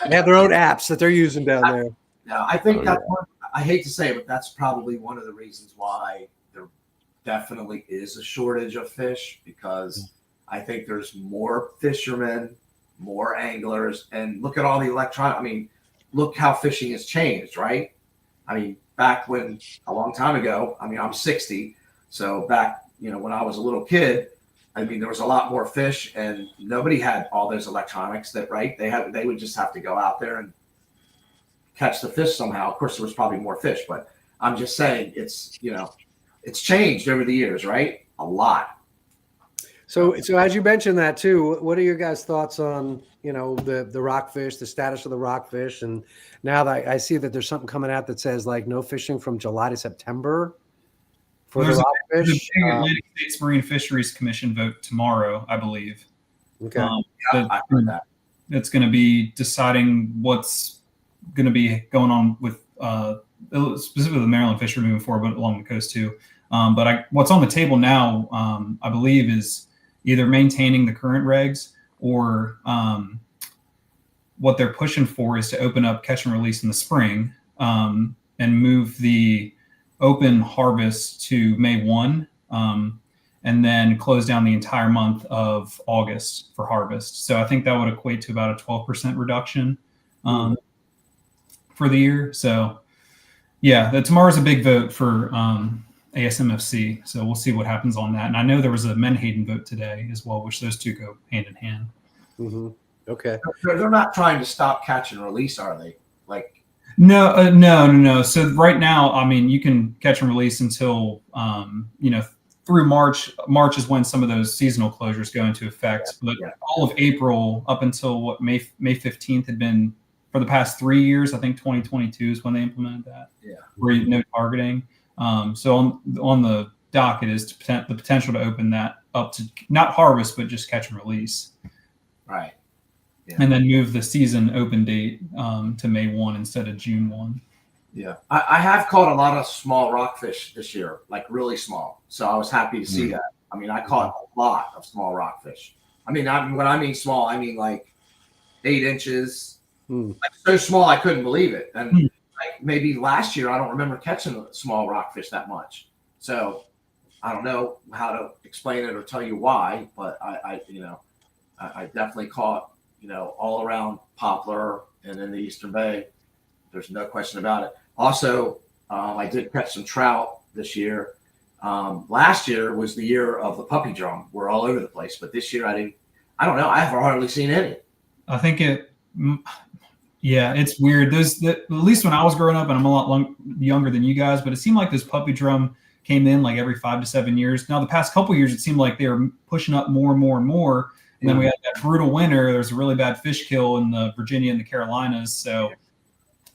A: They have their own apps that they're using down there.
D: No, I think that's one. I hate to say it, but that's probably one of the reasons why there definitely is a shortage of fish, because I think there's more fishermen, more anglers, and look at all the electronic. I mean, look how fishing has changed, right? I mean, back when a long time ago, I mean, I'm 60. So back, when I was a little kid, I mean, there was a lot more fish and nobody had all those electronics they would just have to go out there and catch the fish somehow. Of course, there was probably more fish, but I'm just saying it's changed over the years, right? A lot.
A: So as you mentioned that too, what are your guys' thoughts on, the rockfish, the status of the rockfish? And now that I see that there's something coming out that says no fishing from July to September for the rockfish.
B: There's a big Atlantic States Marine Fisheries Commission vote tomorrow, I believe.
A: Okay.
D: I heard that.
B: It's going to be deciding what's going to be going on with specifically the Maryland fishery moving forward, but along the coast too. But what's on the table now, I believe, is either maintaining the current regs or what they're pushing for is to open up catch and release in the spring and move the open harvest to May 1 and then close down the entire month of August for harvest. So I think that would equate to about a 12% reduction for the year. So tomorrow's a big vote for ASMFC. So we'll see what happens on that. And I know there was a Menhaden vote today as well, which those two go hand in hand.
A: Mm-hmm. Okay.
D: They're not trying to stop catch and release, are they?
B: No. So right now, I mean, you can catch and release until through March. March is when some of those seasonal closures go into effect. But all of April up until what May 15th had been for the past 3 years. I think 2022 is when they implemented that.
D: Yeah.
B: Where no targeting. So on the docket is the potential to open that up to not harvest but just catch and release.
D: Right. Yeah.
B: And then move the season open date to May 1 instead of June 1.
D: Yeah. I have caught a lot of small rockfish this year, like really small. So I was happy to see that. I mean, I caught a lot of small rockfish. I mean, when I mean small, I mean like 8 inches. Like so small I couldn't believe it. And like maybe last year I don't remember catching small rockfish that much. So I don't know how to explain it or tell you why, but I definitely caught, all around poplar and in the Eastern Bay. There's no question about it. Also, I did catch some trout this year. Last year was the year of the puppy drum. We're all over the place, but this year I don't know. I haven't hardly seen any.
B: I think it's weird. At least when I was growing up, and I'm a lot younger than you guys, but it seemed like this puppy drum came in like every 5 to 7 years. Now the past couple of years, it seemed like they were pushing up more and more and more. And then we had that brutal winter. There was a really bad fish kill in the Virginia and the Carolinas. So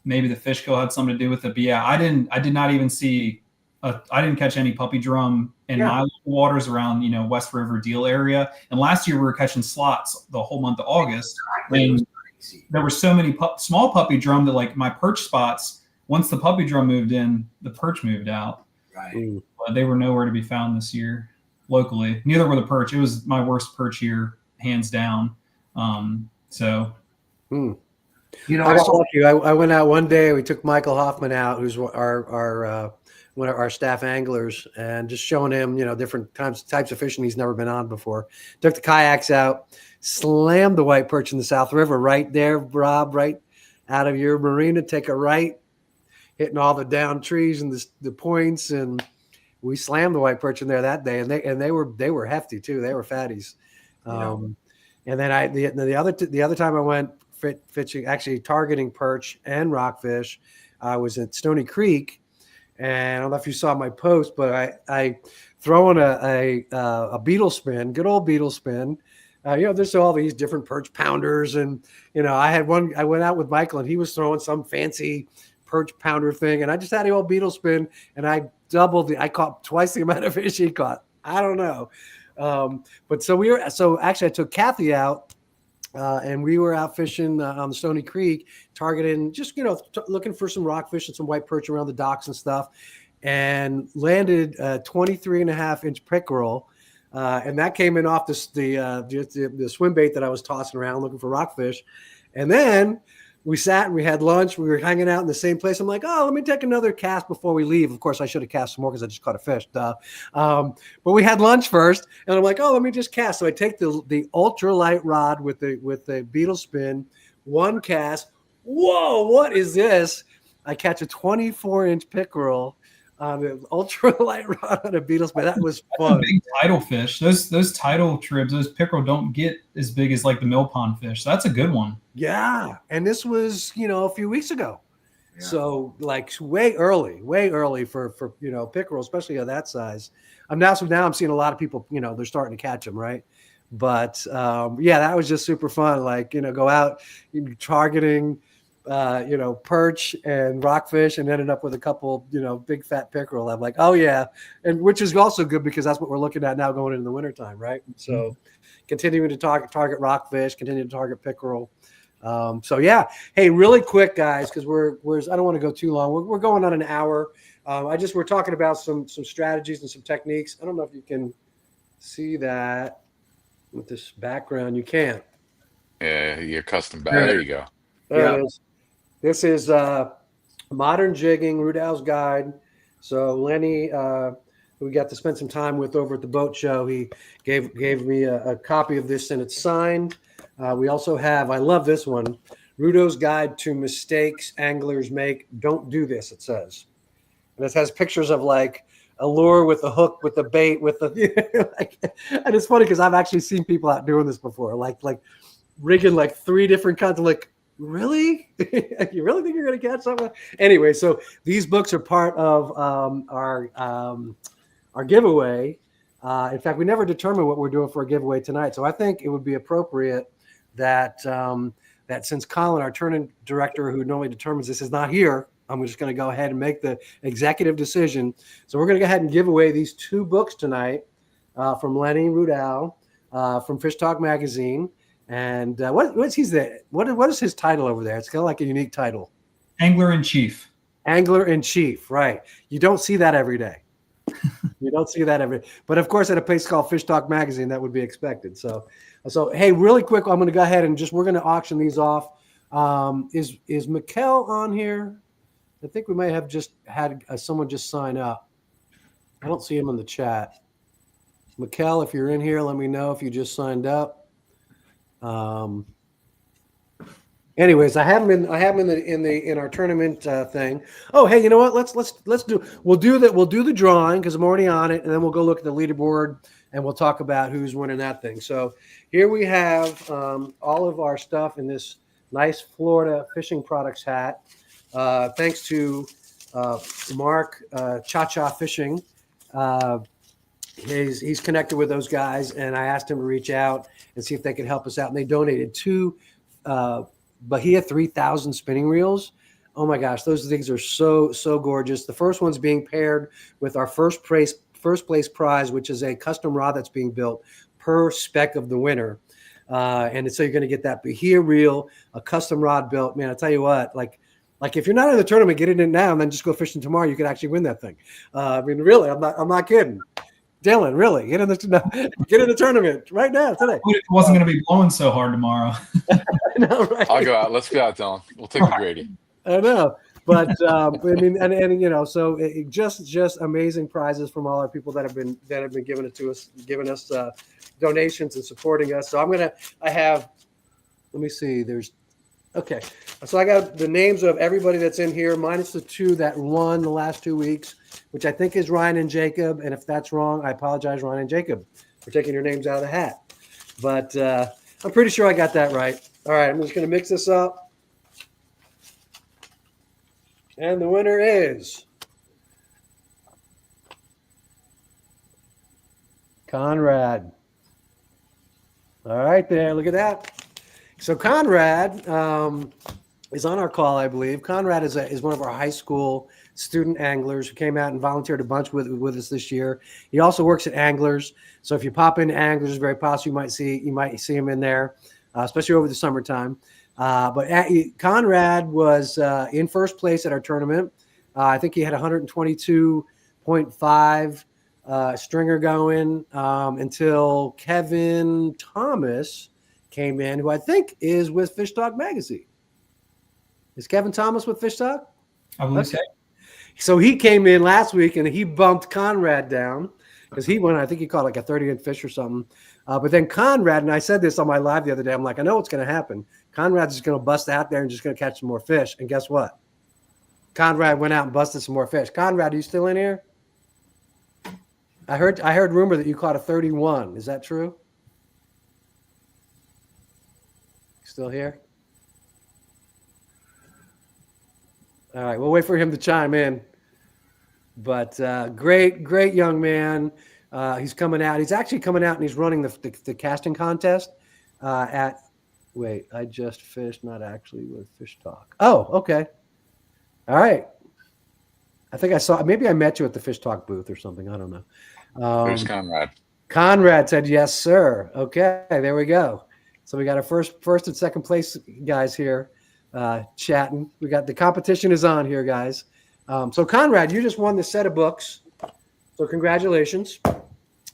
B: maybe the fish kill had something to do with it. But yeah, I did not even see. I didn't catch any puppy drum in my waters around West River Deal area. And last year we were catching slots the whole month of August. And there were so many small puppy drum that like my perch spots. Once the puppy drum moved in, the perch moved out.
D: Right.
B: But they were nowhere to be found this year locally. Neither were the perch. It was my worst perch year, hands down.
A: I got lucky. I went out one day. We took Michael Hoffman out, who's our one of our staff anglers, and just showing him, different types of fishing he's never been on before. Took the kayaks out, slammed the white perch in the South River right there, Rob, right out of your marina. Take a right, hitting all the down trees and the points, and we slammed the white perch in there that day. And they were hefty too. They were fatties. And then the other time I went fishing, actually targeting perch and rockfish, I was at Stony Creek. And I don't know if you saw my post, but I throw in a beetle spin, good old beetle spin. There's all these different perch pounders, and I went out with Michael, and he was throwing some fancy perch pounder thing, and I just had the old beetle spin, and I caught twice the amount of fish he caught. I don't know, but so actually I took Kathy out. And we were out fishing on the Stony Creek, targeting just, looking for some rockfish and some white perch around the docks and stuff, and landed a 23.5-inch pickerel. And that came in off the swim bait that I was tossing around looking for rockfish. And then we sat and we had lunch. We were hanging out in the same place. I'm like, oh, let me take another cast before we leave. Of course, I should have cast some more because I just caught a fish. But we had lunch first, and I'm like, oh, let me just cast. So I take the ultralight rod with the beetle spin, one cast. Whoa, what is this? I catch a 24-inch pickerel on an ultralight rod on a beetle spin. That was fun.
B: That's a big tidal fish. Those tidal tribs, those pickerel don't get as big as like the mill pond fish. So that's a good one.
A: Yeah, and this was a few weeks ago, so like way early for pickerel, especially of that size. Now I'm seeing a lot of people, they're starting to catch them, right? But that was just super fun. Like go out, targeting, perch and rockfish, and ended up with a couple, big fat pickerel. I'm like, oh yeah, and which is also good because that's what we're looking at now going into the wintertime, right? So continuing to target rockfish, continue to target pickerel. Hey, really quick, guys, because I don't want to go too long. We're going on an hour. We're talking about some strategies and some techniques. I don't know if you can see that with this background. You can.
C: Yeah, your custom bag. There you go.
A: There it is. This is Modern Jigging, Rudolph's Guide. So Lenny, we got to spend some time with over at the boat show. He gave me a copy of this, and it's signed. We also have, I love this one, Rudo's Guide to Mistakes Anglers Make. Don't do this, it says. And it has pictures of like a lure with a hook, with the bait, with the and it's funny because I've actually seen people out doing this before, like rigging like 3 different kinds of like really? You really think you're going to catch something? Anyway, so these books are part of our giveaway. In fact, we never determined what we're doing for a giveaway tonight. So I think it would be appropriate that that since Colin, our tournament director, who normally determines this, is not here, I'm just going to go ahead and make the executive decision. So we're going to go ahead and give away these 2 books tonight from Lenny Rudall from FishTalk magazine. And what is his title over there? It's kind of like a unique title.
B: Angler in Chief.
A: Angler in Chief, right? You don't see that every day. You don't see that every day. But of course, at a place called FishTalk magazine, that would be expected. So hey, really quick, I'm going to go ahead and we're going to auction these off. Is Mikkel on here? I think we might have just had someone just sign up. I don't see him in the chat. Mikkel, if you're in here, let me know if you just signed up. Anyways, I have him in our tournament thing. Oh, hey, you know what? We'll do the drawing because I'm already on it, and then we'll go look at the leaderboard and we'll talk about who's winning that thing. So here we have all of our stuff in this nice Florida Fishing Products hat. Thanks to Mark Cha-Cha Fishing. He's connected with those guys, and I asked him to reach out and see if they could help us out. And they donated 2 Bahia 3000 spinning reels. Oh my gosh, those things are so gorgeous. The first one's being paired with our first place prize, which is a custom rod that's being built per spec of the winner. And so you're going to get that Bahia reel, a custom rod built. Man, I tell you what, like if you're not in the tournament, get it in now and then just go fishing tomorrow. You could actually win that thing. I mean, really, I'm not kidding. Dylan, really, get in the tournament right now today.
B: It wasn't going to be blowing so hard tomorrow.
A: know, right?
C: I'll go out. Let's go out, Dylan. We'll take the Grady.
A: I know, but I mean, and you know, so just amazing prizes from all our people that have been giving it to us, giving us donations and supporting us. So let me see. Okay, so I got the names of everybody that's in here, minus the 2 that won the last 2 weeks, which I think is Ryan and Jacob. And if that's wrong, I apologize, Ryan and Jacob, for taking your names out of the hat. But I'm pretty sure I got that right. All right, I'm just going to mix this up. And the winner is Conrad. All right there, look at that. So Conrad is on our call, I believe. Conrad is one of our high school student anglers who came out and volunteered a bunch with us this year. He also works at Anglers. So if you pop into Anglers, it's very possible you might see him in there, especially over the summertime. But Conrad was in first place at our tournament. I think he had 122.5 stringer going until Kevin Thomas came in, who I think is with FishTalk magazine. Is Kevin Thomas with FishTalk?
B: I believe so.
A: So he came in last week and he bumped Conrad down because he won. I think he caught like a 30-inch fish or something. But then Conrad, and I said this on my live the other day, I'm like, I know what's going to happen. Conrad's just going to bust out there and just going to catch some more fish. And guess what? Conrad went out and busted some more fish. Conrad, are you still in here? I heard rumor that you caught a 31. Is that true? Still here? All right, we'll wait for him to chime in. But great young man. He's coming out. He's actually coming out and he's running the casting contest I just fished, not actually with FishTalk. Oh, okay. All right. I think maybe I met you at the FishTalk booth or something. I don't know.
C: Who's Conrad?
A: Conrad said, yes, sir. Okay, there we go. So we got our first and second place guys here chatting. We got the competition is on here, guys. So Conrad, you just won the set of books. So congratulations.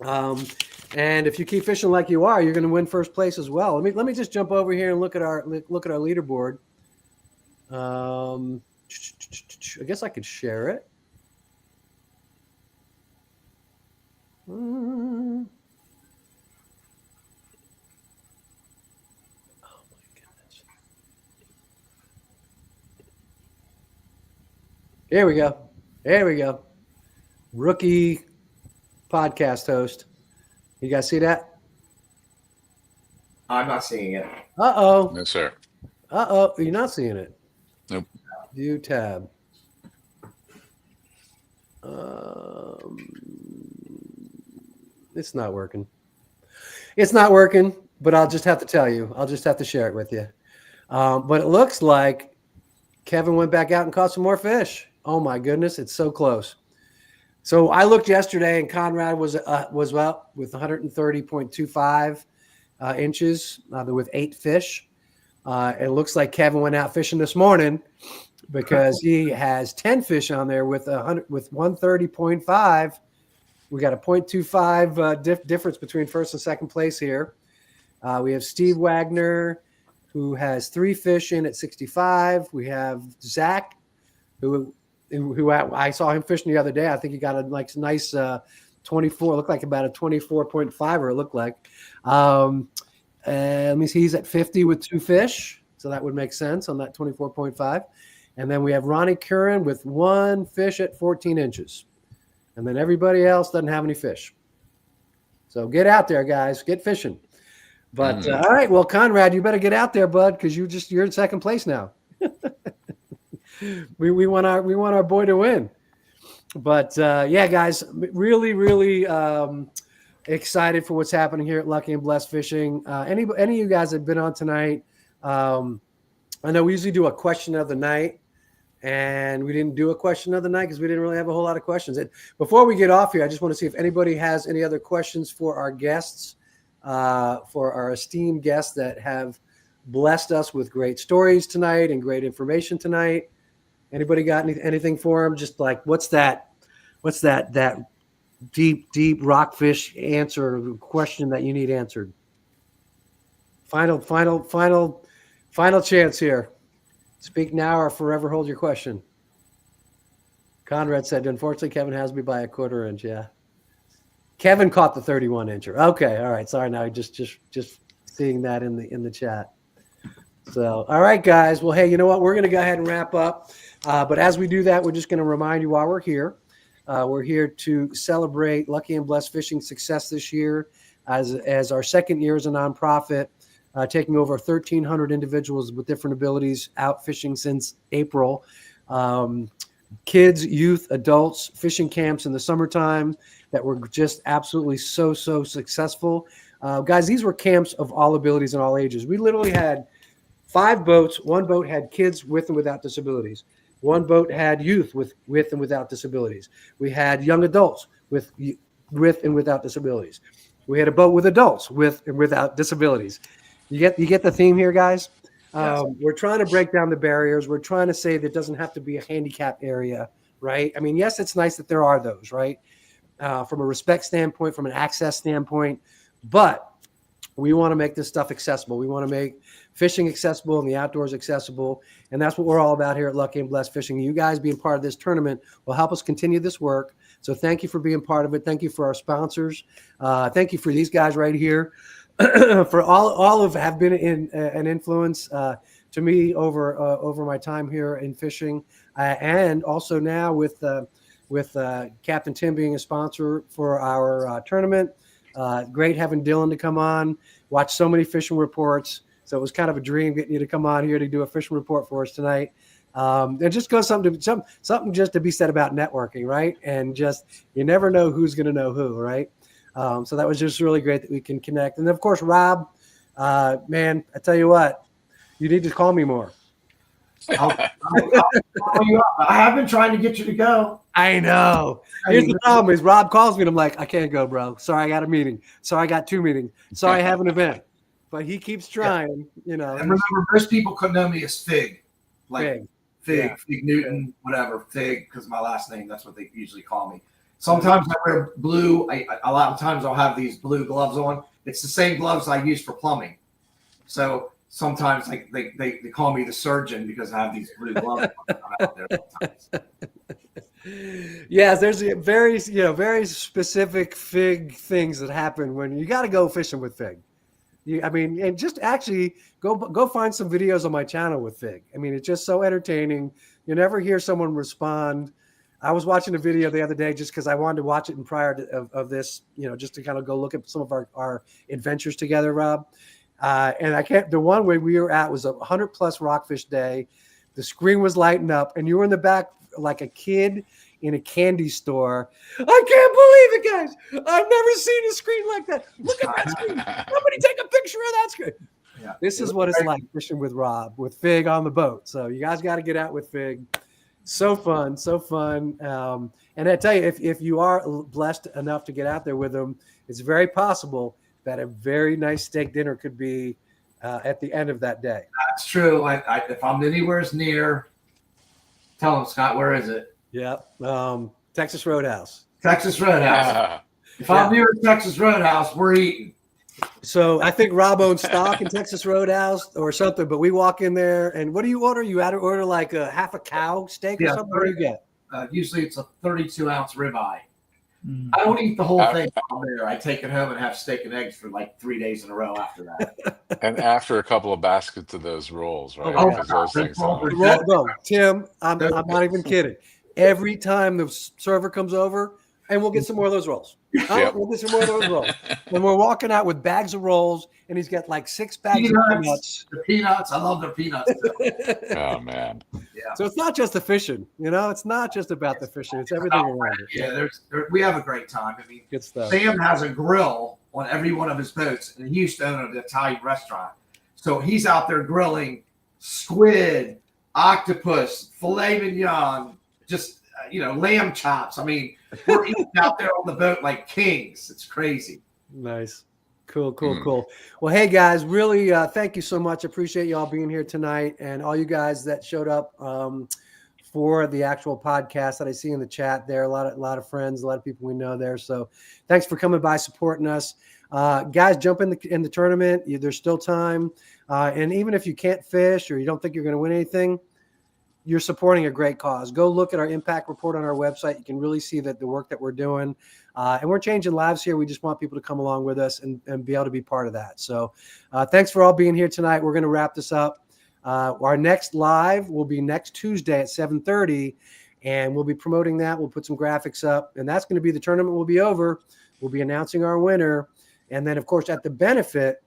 A: And if you keep fishing like you are, you're going to win first place as well. Let me just jump over here and look at our leaderboard. I guess I could share it. Oh my goodness. There we go. Rookie podcast host. You guys see that?
D: I'm not seeing it.
A: Uh-oh.
C: No, sir.
A: Uh-oh, you're not seeing it.
C: Nope.
A: View tab. It's not working. It's not working, but I'll just have to tell you. I'll just have to share it with you. But it looks like Kevin went back out and caught some more fish. Oh my goodness, it's so close. So I looked yesterday, and Conrad was up with 130.25 inches with 8 fish. It looks like Kevin went out fishing this morning because he has 10 fish on there with 130.5. We got a 0.25 difference between first and second place here. We have Steve Wagner, who has 3 fish in at 65. We have Zach, who I saw him fishing the other day. I think he got a nice 24. Looked like about a 24.5, it looked like. And let me see, he's at 50 with 2 fish, so that would make sense on that 24.5. And then we have Ronnie Curran with 1 fish at 14 inches. And then everybody else doesn't have any fish. So get out there, guys. Get fishing. But all right, well, Conrad, you better get out there, bud, because you're in second place now. we want our boy to win. But yeah, guys, really, really excited for what's happening here at Lucky and Blessed Fishing. Any of you guys that have been on tonight, I know we usually do a question of the night, and we didn't do a question of the night because we didn't really have a whole lot of questions. And before we get off here, I just want to see if anybody has any other questions for our guests, for our esteemed guests that have blessed us with great stories tonight and great information tonight. Anybody got anything for them? Just like, what's that deep rockfish answer question that you need answered? Final chance here. Speak now or forever hold your question. Conrad said, unfortunately, Kevin has me by a 1/4 inch. Yeah. Kevin caught the 31 incher. Okay. All right. Sorry. Now just seeing that in the chat. So, all right, guys. Well, hey, you know what? We're going to go ahead and wrap up. But as we do that, we're just going to remind you why we're here. We're here to celebrate Lucky and Blessed Fishing success this year as our second year as a nonprofit, taking over 1,300 individuals with different abilities out fishing since April. Kids, youth, adults, fishing camps in the summertime that were just absolutely so successful. Guys, these were camps of all abilities and all ages. We literally had 5 boats. 1 boat had kids with and without disabilities. 1 boat had youth with and without disabilities. We had young adults with and without disabilities. We had a boat with adults with and without disabilities. You get the theme here, guys? Yes. We're trying to break down the barriers. We're trying to say that it doesn't have to be a handicap area, right? I mean, yes, it's nice that there are those, right? From a respect standpoint, from an access standpoint, but we want to make this stuff accessible. We want to make fishing accessible and the outdoors accessible. And that's what we're all about here at Lucky and Blessed Fishing. You guys being part of this tournament will help us continue this work. So thank you for being part of it. Thank you for our sponsors. Thank you for these guys right here. For all of have been an influence to me over my time here in fishing, and also now with Captain Tim being a sponsor for our tournament. Great having Dylan to come on, watch so many fishing reports. So it was kind of a dream getting you to come on here to do a fishing report for us tonight. And just go something just to be said about networking, right? And just you never know who's going to know who, right? So that was just really great that we can connect. And of course, Rob, man, I tell you what, you need to call me more.
D: I'll call you up. I have been trying to get you to go.
A: I know. Here's the problem is Rob calls me and I'm like, I can't go, bro. Sorry, I got a meeting. Sorry, I got 2 meetings. Sorry, I have an event. But he keeps trying, you know.
D: And remember, most people could know me as Fig. Like Fig Newton, whatever, Fig, because my last name, that's what they usually call me. Sometimes I wear blue. A lot of times I'll have these blue gloves on. It's the same gloves I use for plumbing. So sometimes they call me the surgeon because I have these blue gloves out there sometimes.
A: Yes, there's very specific Fig things that happen when you got to go fishing with Fig. And just actually go find some videos on my channel with Fig. I mean, it's just so entertaining. You never hear someone respond. I was watching a video the other day just because I wanted to watch it in prior of this, just to kind of go look at some of our adventures together, Rob. And I can't. The one way we were at was 100+ Rockfish day. The screen was lighting up, and you were in the back like a kid in a candy store. I can't believe it, guys! I've never seen a screen like that. Look at that screen! Somebody take a picture of that screen.
D: Yeah.
A: This is what it's like fishing with Rob, with Fig on the boat. So you guys got to get out with Fig. So fun, so fun. And I tell you, if you are blessed enough to get out there with him, it's very possible that a very nice steak dinner could be at the end of that day.
D: That's true. If I'm anywhere near, tell him, Scott, where is it?
A: Yeah. Texas Roadhouse.
D: Texas Roadhouse. If I'm near Texas Roadhouse, we're eating.
A: So I think Rob owns stock in Texas Roadhouse or something, but we walk in there and what do you order? You had to order like a half a cow steak or something? What do you get?
D: Usually it's a 32-ounce ribeye. I don't eat the whole thing on there. I take it home and have steak and eggs for like 3 days in a row after that.
C: And after a couple of baskets of those rolls, right?
A: Oh,
C: Because those things
A: no, Tim, I'm not even kidding. Every time the server comes over, and we'll get some more of those rolls.
C: Yep.
A: We'll get some more of those rolls. And we're walking out with bags of rolls, and he's got like 6 bags of peanuts.
D: The peanuts. I love their peanuts.
C: Oh, man.
D: Yeah.
A: So it's not just the fishing, it's not just about the fishing. It's everything around it.
D: Yeah, we have a great time. I mean,
A: Good stuff.
D: Sam has a grill on every one of his boats, and he used to own an Italian restaurant. So he's out there grilling squid, octopus, filet mignon, just lamb chops. I mean, we're eating out there on the boat like kings. It's crazy.
A: Nice. Cool. Well, hey, guys, really thank you so much. Appreciate you all being here tonight and all you guys that showed up for the actual podcast that I see in the chat there. A lot of friends, a lot of people we know there. So thanks for coming by, supporting us. Guys, jump in the tournament. There's still time. And even if you can't fish or you don't think you're going to win anything, you're supporting a great cause. Go look at our impact report on our website. You can really see that the work that we're doing. And we're changing lives here. We just want people to come along with us and be able to be part of that. So thanks for all being here tonight. We're going to wrap this up. Our next live will be next Tuesday at 7:30, and we'll be promoting that. We'll put some graphics up, and that's going to be the tournament will be over. We'll be announcing our winner. And then, of course, at the benefit,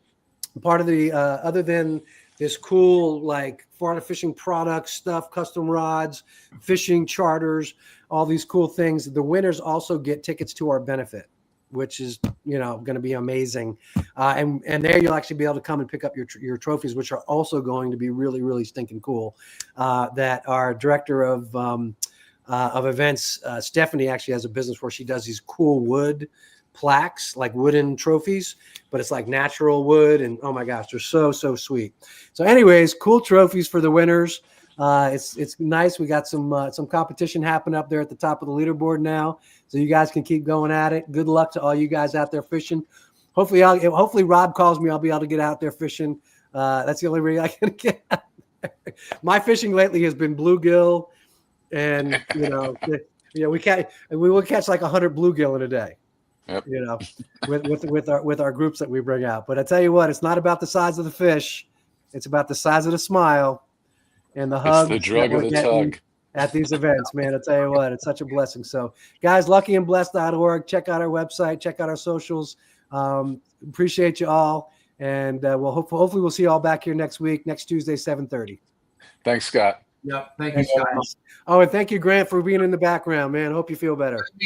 A: part of the other than this cool like Florida fishing products stuff, custom rods, fishing charters, all these cool things. The winners also get tickets to our benefit, which is going to be amazing. And there you'll actually be able to come and pick up your trophies, which are also going to be really, really stinking cool. That our director of events, Stephanie, actually has a business where she does these cool wood plaques, like wooden trophies, but it's like natural wood, and oh my gosh, they're so sweet. So anyways, cool trophies for the winners. It's nice. We got some competition happening up there at the top of the leaderboard now, so you guys can keep going at it. Good luck to all you guys out there fishing. Hopefully Rob calls me, I'll be able to get out there fishing. That's the only way I can get out there. My fishing lately has been bluegill, and we will catch like 100 bluegill in a day.
C: Yep.
A: With our groups that we bring out. But I tell you what, it's not about the size of the fish. It's about the size of the smile and the hug.
C: It's the drug of the tug.
A: At these events, man. I tell you what, it's such a blessing. So, guys, luckyandblessed.org. Check out our website. Check out our socials. Appreciate you all. And hopefully we'll see you all back here next week, next Tuesday, 7:30.
C: Thanks, Scott.
D: Yep. Thank you, Scott.
A: Oh, and thank you, Grant, for being in the background, man. Hope you feel better.